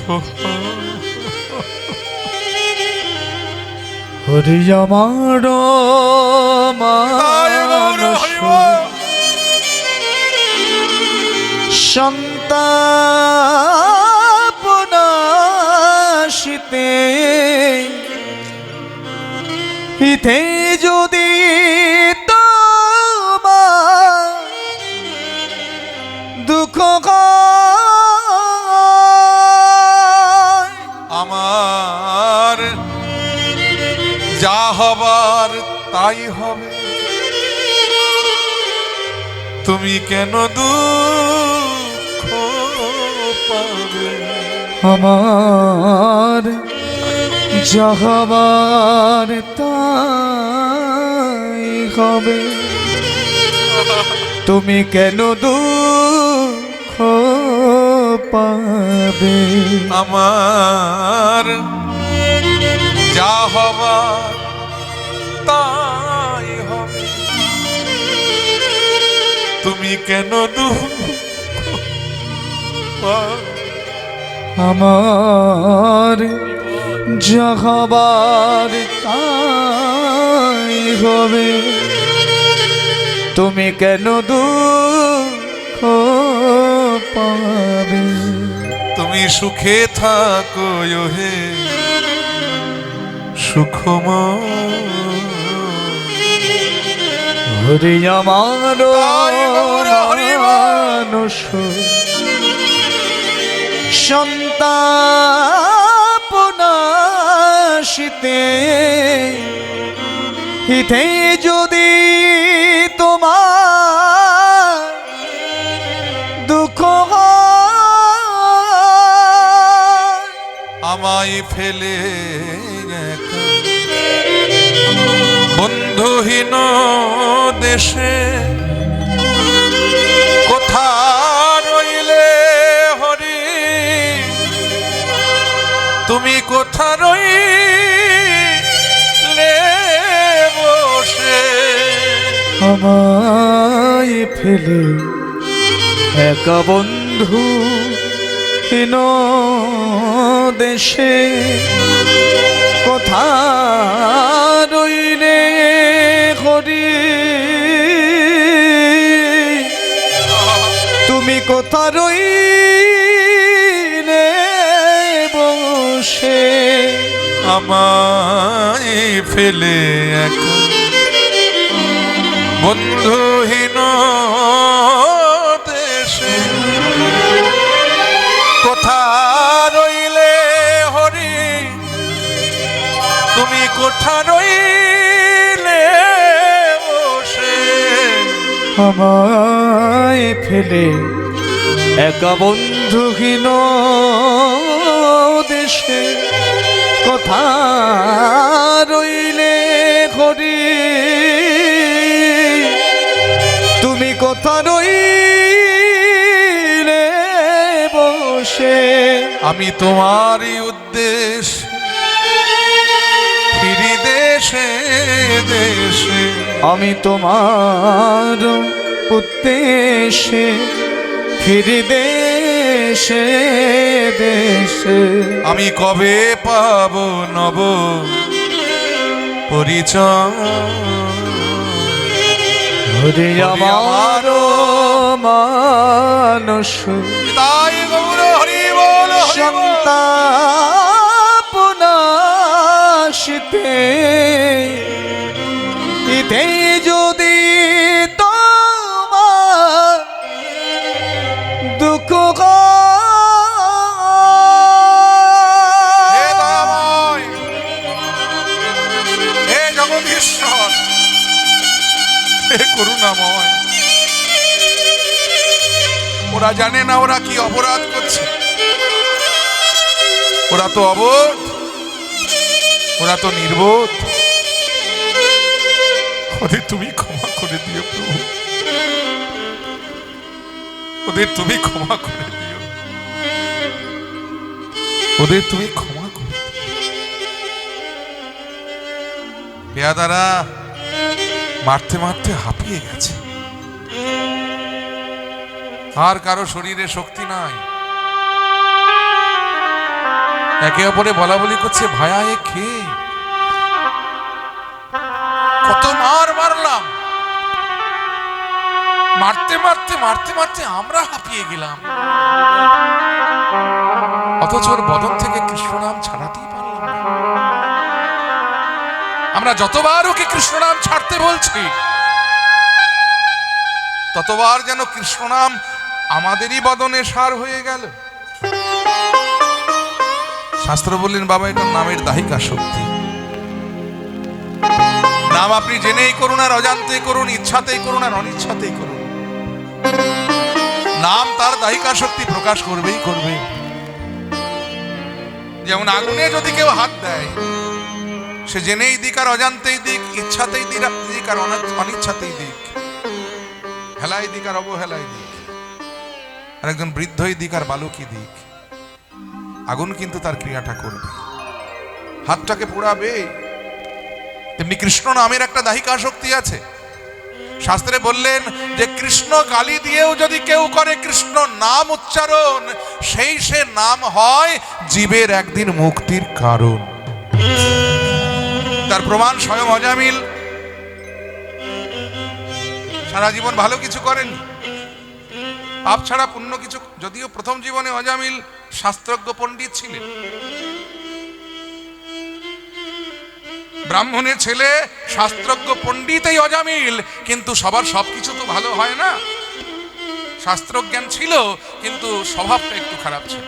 হরি আমার তাই গৌর মানস হরি বল। সন্তাপনাশিতে হিতে যদি তোমার দুঃখ হয়, আমার যা হবার তাই হবে, তুমি কেন দুঃখ পাবে? আমার যাহাবার তাই হবে, তুমি কেন দুঃখ পাবে? আমার যা হবার তাই হবে, তুমি কেন দুঃখ পাবে? আমার যাহাবার তাই হবে, তুমি কেন দুঃখ পাবে? তুমি সুখে থাকো হে সুখময়। হরি আমার তাই গৌর হরি বল। মানুষ সন্তাপনাশিতে হিতে যদি তোমার দুঃখ হয়, আমায় ফেলে একা বন্ধুহীন দেশে কোথা রইলে হরি, তুমি কোথা রইলে বসে? আমায় ফেলে একা বন্ধু হীন দেশে কোথা রইলে হরি, তুমি কোথা রইলে বসে? আমায় ফেলে একা বন্ধুহীন দেশে কোথা রইলে হরি, তুমি কোথা রইলে বসে? আমায় ফেলে একা বন্ধুহীন দেশে কোথা রইলে হরি, তুমি কোথা রইলে বসে? আমি তোমারই উদ্দেশ ফিরি দেশে দেশে, আমি তোমার উদ্দেশে ফিরি দেশে দেশে। আমি কবে পাবো নব পরিচয়? হরি আমার মানুষ তাই গৌর হরি বল হরি বল। সন্তাপনাশিতে ইতে যদি তোমার দুঃখ হে দয়াময়, হে জগদীশ্বর, হে করুণাময়, ওরা জানে না ওরা কি অপরাধ করছে। ওরা তো অবোধ, ওরা তো নির্বোধ। ওদের তুমি ক্ষমা করে দিও প্রভু, ওদের তুমি ক্ষমা করে দিও, ওদের তুমি ক্ষমা করে দিও। পেয়াদারা মারতে মারতে হাঁপিয়ে গেছে, আর কারো শরীরে শক্তি নাই। একে অপরে বলা বলি করছে, ভায়া এ খেয়ে কত মারলাম, মারতে মারতে মারতে মারতে আমরা হাঁপিয়ে গেলাম, অথচ ওর বদন থেকে কৃষ্ণ নাম ছাড়াতেই পারলাম না। আমরা যতবার ওকে কৃষ্ণ নাম ছাড়তে বলছি, ততবার যেন কৃষ্ণ নাম আমাদেরই বদনে সার হয়ে গেল। শাস্ত্র বললেন, বাবা এটা নামের দাহিকা শক্তি। নাম আপনি জেনেই করুন আর অজান্তেই করুন, ইচ্ছাতেই করুন আর অনিচ্ছাতেই করুন, নাম তার দাহিকা শক্তি প্রকাশ করবেই করবে। যেমন আগুনে যদি কেউ হাত দেয়, সে জেনেই দিক আর অজান্তেই দিক, ইচ্ছাতেই দিক আর অনিচ্ছাতেই দিক, হেলাই দিক আর অবহেলাই দিক, আর একজন বৃদ্ধই দিক আর বালকই দিক, আগুন কিন্তু তার ক্রিয়াটা করবে, হাতটাকে পোড়াবে। তেমনি কৃষ্ণ নামের একটা দাহিকা শক্তি আছে। শাস্ত্রে বললেন যে কৃষ্ণ গালি দিয়েও যদি কেউ করে কৃষ্ণ নাম উচ্চারণ, সে নাম হয় জীবের একদিন মুক্তির কারণ। তার প্রমাণ স্বয়ং অজামিল। সারা জীবন ভালো কিছু করেননি, পাপ ছাড়া পুণ্য কিছু, যদিও প্রথম জীবনে অজামিল শাস্ত্রজ্ঞ পণ্ডিত ছিলেন, ব্রাহ্মণের ছেলে, শাস্ত্রজ্ঞ পণ্ডিত এই অজামিল, কিন্তু সবার সবকিছু তো ভালো হয় না। শাস্ত্রজ্ঞান ছিল কিন্তু স্বভাবটা একটু খারাপ ছিল,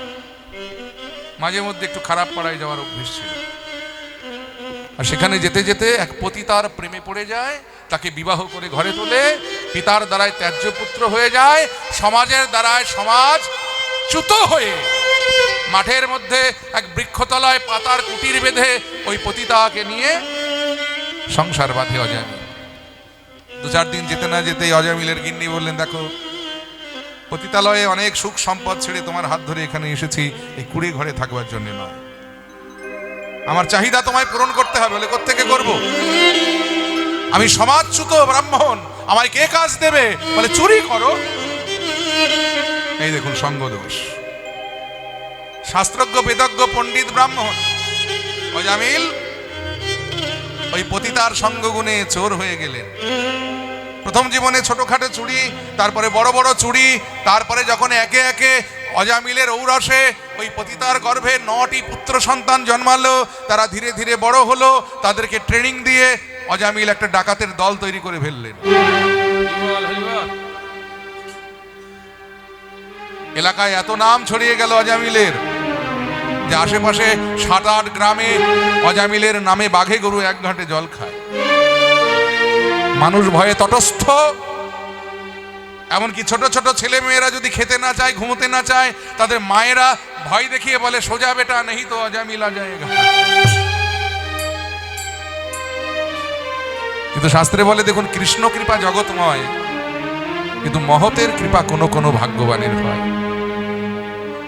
মাঝে মধ্যে একটু খারাপ পাড়ায় যাওয়ার অভ্যেস ছিল। আর সেখানে যেতে যেতে এক পতিতার প্রেমে পড়ে যায়, তাকে বিবাহ করে ঘরে তোলে, পিতার দ্বারায় ত্যায্য পুত্র হয়ে যায়, সমাজের দ্বারায় সমাজ চ্যুত হয়ে মাঠের মধ্যে এক বৃক্ষতলায় পাতার কুটির বেঁধে ওই পতিতাকে নিয়ে সংসার বাঁধে অজামিল। 2-4 দিন যেতে না যেতেই অজামিলের গিন্নি বললেন, দেখো পতিতালয়ে অনেক সুখ সম্পদ ছেড়ে তোমার হাত ধরে এখানে এসেছি, এই কুড়ে ঘরে থাকবার জন্য নয়, আমার চাহিদা তোমায় পূরণ করতে হবে। বলে কোত্থেকে করব? আমি সমাজচ্যুত ব্রাহ্মণ, আমায় কে কাজ দেবে? বলে চুরি করো। এই দেখুন সঙ্গদোষ। শাস্ত্রজ্ঞ বেদজ্ঞ পণ্ডিত ব্রাহ্মণ, অজামিল ওই পতিতার সঙ্গগুণে চোর হয়ে গেলেন। প্রথম জীবনে ছোটখাটো চুরি, তারপরে বড় বড় চুরি, তারপরে যখন একে একে অজামিলের ঔরসে ওই পতিতার গর্ভে 9টি পুত্র সন্তান জন্মালো, তারা ধীরে ধীরে বড় হলো, তাদেরকে ট্রেনিং দিয়ে অজামিল একটা ডাকাতের দল তৈরি করে ফেললেন। এলাকায় এত নাম ছড়িয়ে গেল অজামিলের যে আশেপাশে 7-8 গ্রামে অজামিলের নামে বাঘে গরু এক ঘাটে জল খায়। মানুষ ভয়ে তটস্থ, এমনকি ছোট ছোট ছেলে মেয়েরা যদি খেতে না চায়, ঘুমোতে না চায়, তাদের মায়েরা ভয় দেখিয়ে বলে সোজা বেটা নেই তো অজামিল আ যায়গা। কিন্তু শাস্ত্রে বলে দেখুন, কৃষ্ণ কৃপা জগৎময়, কিন্তু মহতের কৃপা কোনো কোনো ভাগ্যবানের হয়।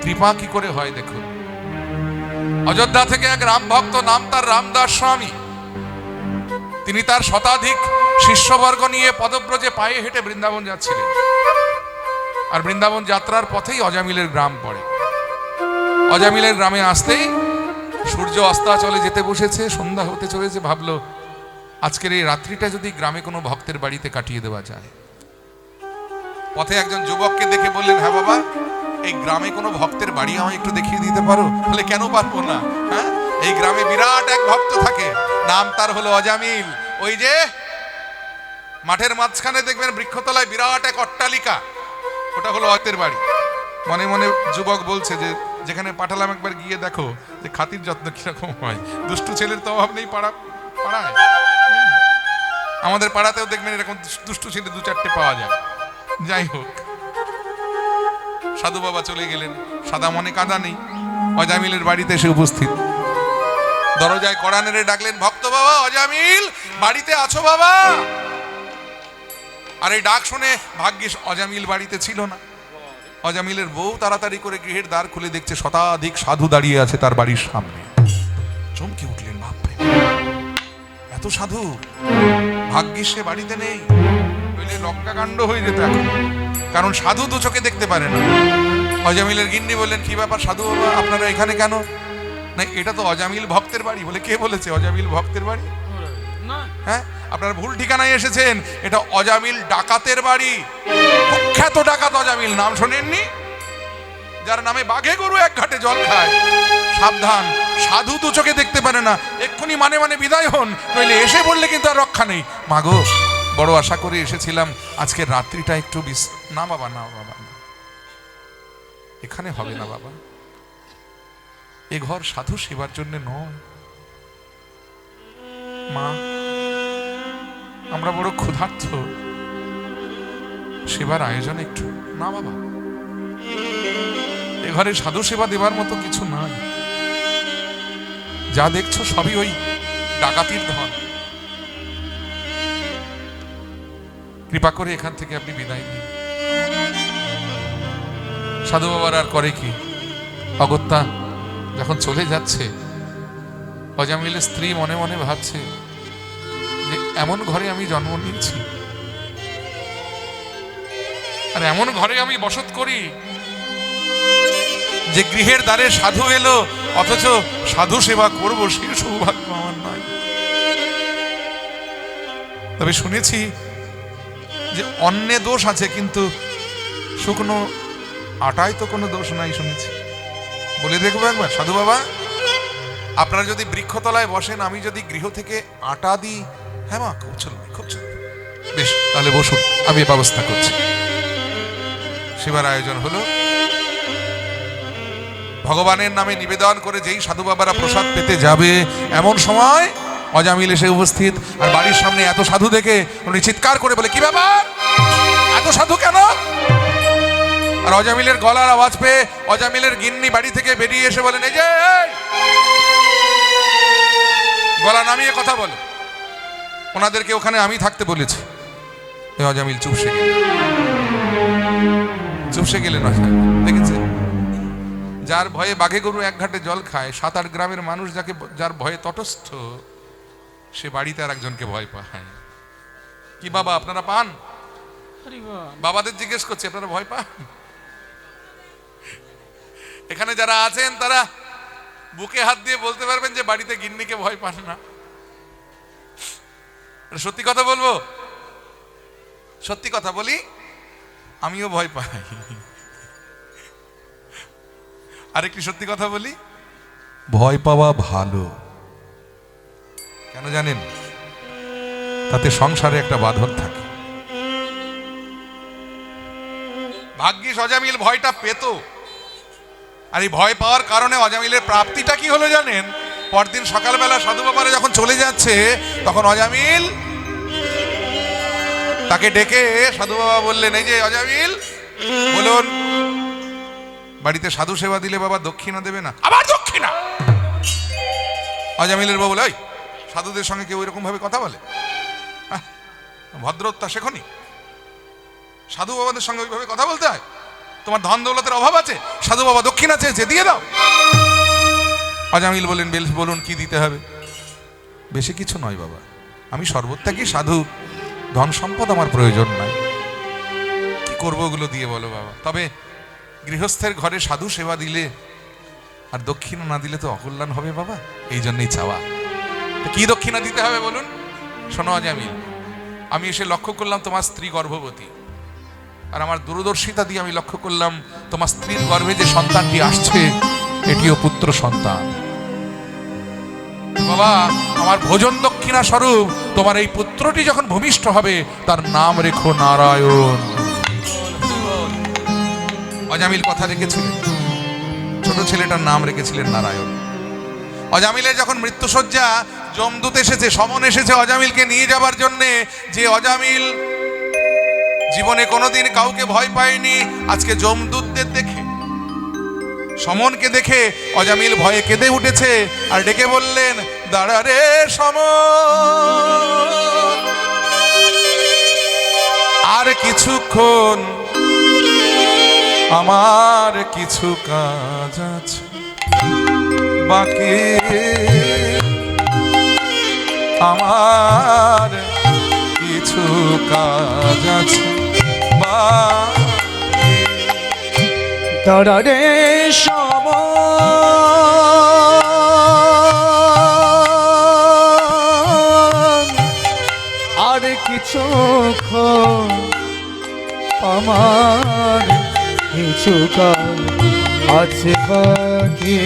কৃপা কি করে হয় দেখুন। অযোধ্যা থেকে এক রাম ভক্ত, নাম তার রামদাস স্বামী, তিনি তার শতাধিক শিষ্যবর্গ নিয়ে পদব্রজে পায়ে হেঁটে বৃন্দাবন যাচ্ছিলেন। আর বৃন্দাবন যাত্রার পথেই অজামিলের গ্রাম পড়ে। অজামিলের গ্রামে আসতেই সূর্য অস্তাচলে যেতে বসেছে, সন্ধ্যা হতে চলেছে। ভাবলো আজকের এই রাত্রিটা যদি গ্রামে কোনো ভক্তের বাড়িতে কাটিয়ে দেওয়া যায়। পথে একজন যুবককে দেখে বললেন, হ্যাঁ বাবা, এই গ্রামে কোনো ভক্তের বাড়ি আমায় একটু দেখিয়ে দিতে পারো? বলে কেন পারবো না, হ্যাঁ, এই গ্রামে বিরাট এক ভক্ত থাকে, নাম তার হলো অজামিল। ওই যে মাঠের মাঝখানে দেখবেন বৃক্ষতলায় বিরাট এক অট্টালিকা, ওটা হলো অতের বাড়ি। মনে মনে যুবক বলছে যে যেখানে পাঠালাম একবার গিয়ে দেখো যে খাতির যত্ন কিরকম হয়। দুষ্টু ছেলের তো অভাব নেই পাড়ায়। আমাদের পাড়াতেও দেখবেন এরকম দুষ্টু ছেলে 2-4টে পাওয়া যায়। যাই হোক, সাধু বাবা চলে গেলেন, সাদা মনে কাদা নেই। অজামিলের বাড়িতে এসে উপস্থিত, দরজায় কড়া নেড়ে ডাকলেন, ভক্ত বাবা, অজামিল বাড়িতে আছো বাবা? আর এই ডাক শুনে ভাগ্যিস অজামিল বাড়িতে ছিল না। অজামিলের বউ তাড়াতাড়ি করে গৃহের দ্বার খুলে দেখছে শতাধিক সাধু দাঁড়িয়ে আছে তার বাড়ির সামনে। চমকে উঠলেন, বাপরে এত সাধু, ভাগ্যিস সে বাড়িতে নেই, নইলে লঙ্কাকাণ্ড হয়ে যেত এখন। কারণ সাধু 2 চোখে দেখতে পারে না। অজামিলের গিন্নি বললেন, কি ব্যাপার সাধু বাবা, আপনারা এখানে কেন? না, এটা তো অজামিল ভক্তের বাড়ি। বলে কে বলেছে অজামিল ভক্তের বাড়ি? হ্যাঁ, আপনারা ভুল ঠিকানায় এসেছেন। এটা অজামিল ডাকাতের বাড়ি, কুখ্যাত ডাকাত অজামিল। নাম শোনেননি? যার নামে বাঘে গরু এক ঘাটে জল খায়। সাবধান, সাধু দু চোখে দেখতে পারে না, এক্ষুনি মানে মানে বিদায় হন, নইলে এসে বললে কিন্তু আর রক্ষা নেই। মাগো, বড় আশা করে এসেছিলাম, আজকে রাত্রিটা একটু না বাবা, না বাবা, না, এখানে হবে না বাবা, এ ঘর সাধু সেবার জন্য নয়। মা, আমরা বড় ক্ষুধার্ত, সেবার আয়োজন একটু। না বাবা, এ ঘরে সাধু সেবা দেবার মতো কিছু নাই। যা দেখছো সবই ওই ডাকাতির ধন। কৃপা করে এখান থেকে আপনি বিদায় নিন। সাধু বাবার আর করে কি? অগত্যা যখন চলে যাচ্ছে, অজামিলের স্ত্রী মনে মনে ভাবছে যে এমন ঘরে আমি জন্ম নিয়েছি, আর এমন ঘরে আমি বসত করি যে গৃহের দ্বারে সাধু এলো, অথচ সাধু সেবা করব সে সৌভাগ্য আমার নয়। তবে শুনেছি যে অন্যে দোষ আছে, কিন্তু শুকনো আটায় তো কোনো দোষ নাই শুনেছি। বলে দেখবো একবার, সাধু বাবা, আপনারা যদি বৃক্ষতলায় বসেন, আমি যদি গৃহ থেকে আটা দিই। হ্যাঁ মা, খুব চলবে, খুব চলবে। বেশ, তাহলে বসুন, আমি ব্যবস্থা করছি। সেবার আয়োজন হলো। ভগবানের নামে নিবেদন করে যেই সাধু বাবারা প্রসাদ পেতে যাবে, এমন সময় অজামিল এসে উপস্থিত। আর বাড়ির সামনে এত সাধু দেখে উনি চিৎকার করে বলে, কি ব্যাপার, এত সাধু কেন? আর অজামিলের গলার আওয়াজ পেয়ে অজামিলের গিন্নি বাড়ি থেকে বেরিয়ে এসে বলেন, এই যে গলা নামিয়ে কথা বলো, ওনাদেরকে ওখানে আমি থাকতে বলেছি। অজামিল চুপসে গেলেন, চুপসে গেলেন। দেখেছে, যার ভয়ে বাঘে গরু এক ঘাটে জল খায়, 7-8 গ্রামের মানুষ যার ভয়ে তটস্থ, সে বাড়িতে আর একজনকে ভয় পায়। কি বাবা, আপনারা পান? বাবাদের জিজ্ঞেস করছে, আপনারা ভয় পান? এখানে যারা আছেন তারা বুকে হাত দিয়ে বলতে পারবেন যে বাড়িতে গিন্নিকে ভয় পান না? সত্যি কথা বলবো, সত্যি কথা বলি, আমিও ভয় পাই। আরেকটি সত্যি কথা বলি, ভয় পাওয়া ভালো। কেন জানেন? তাতে সংসারে একটা বাঁধন থাকে। ভাগ্যিস অজামিল ভয়টা পেত। আর এই ভয় পাওয়ার কারণে অজামিলের প্রাপ্তিটা কি হলো জানেন? পরদিন সকালবেলা সাধু বাবারা যখন চলে যাচ্ছে, তখন অজামিল তাকে ডেকে সাধু বাবা বললেন, এই যে অজামিল, বলুন, বাড়িতে সাধু সেবা দিলে বাবা দক্ষিণা দেবে না? আবার দক্ষিণা? অজামিলের বাবা বলে, ওই সাধুদের সঙ্গে কেউ এরকম ভাবে কথা বলে? ভদ্রতা শেখনি? সাধু বাবাদের সঙ্গে ওইভাবে কথা বলতে হয়? তোমার ধন দৌলতের অভাব আছে, সাধু বাবা দক্ষিণা চেয়েছে, দিয়ে দাও। অজামিল বলেন, বলুন কি দিতে হবে? বেশি কিছু নয় বাবা, আমি সর্বত্যাগী সাধু, ধন সম্পদ আমার প্রয়োজন নাই। কি করবো ওগুলো দিয়ে বলো বাবা? তবে গৃহস্থের ঘরে সাধু সেবা দিলে আর দক্ষিণা না দিলে তো অকল্যাণ হবে বাবা, এই জন্যই চাওয়া। কি দক্ষিণা দিতে হবে বলুন? শোনো অজামিল, আমি এসে লক্ষ্য করলাম তোমার স্ত্রী গর্ভবতী, আর আমার দূরদর্শিতা দিয়ে আমি লক্ষ্য করলাম তোমার স্ত্রীর গর্ভে যে সন্তানটি আসছে, এটিও পুত্র সন্তান। বাবা, আমার ভোজন দক্ষিণা স্বরূপ তোমার এই পুত্রটি যখন ভূমিষ্ঠ হবে, তার নাম রেখো নারায়ণ। অজামিল কথা রেখেছিলেন, ছোট ছেলেটার নাম রেখেছিলেন নারায়ণ। অজামিলের যখন মৃত্যুশয্যা, যমদূত এসেছে, সমন এসেছে অজামিলকে নিয়ে যাবার জন্যে, যে অজামিল জীবনে কোনোদিন কাউকে ভয় পায়নি, আজকে যমদূতদের দেখে, সমনকে দেখে অজামিল ভয়ে কেঁদে উঠেছে আর ডেকে বললেন, দাঁড়া রে সমন, আর কিছুক্ষণ আমার কিছু কাজ আছে বাকি, আমার কিছু কাজ আছে বাকি। দাঁড়া রে সমন, আমার কিছু কাজ আছে বাকি,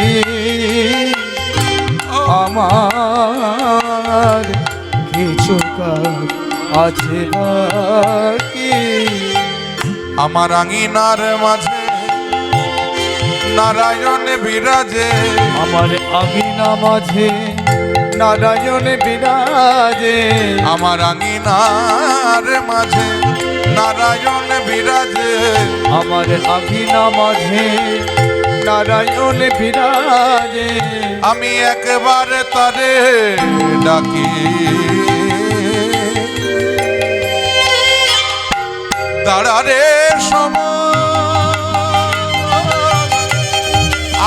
আমার কিছু কাজ আছে বাকি। আমার আঙিনার মাঝে নারায়ণ বিরাজে, আমার আঙিনা মাঝে নারায়ণ বিরাজে, আমার আঙিনার মাঝে নারায়ণ বিরাজে, আমার আঙিনা মাঝে নারায়ণ বিরাজে। আমি একবার তারে ডাকি, দাঁড়ারে সময়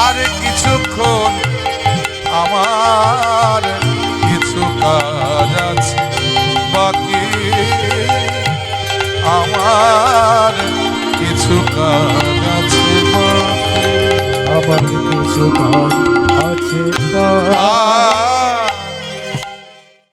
আর কিছুক্ষণ, আমার কিছু কাজ আছে বাকি, আমার কিছু কাজ আছে বাকি, আমার কিছু কাজ আছে বাকি।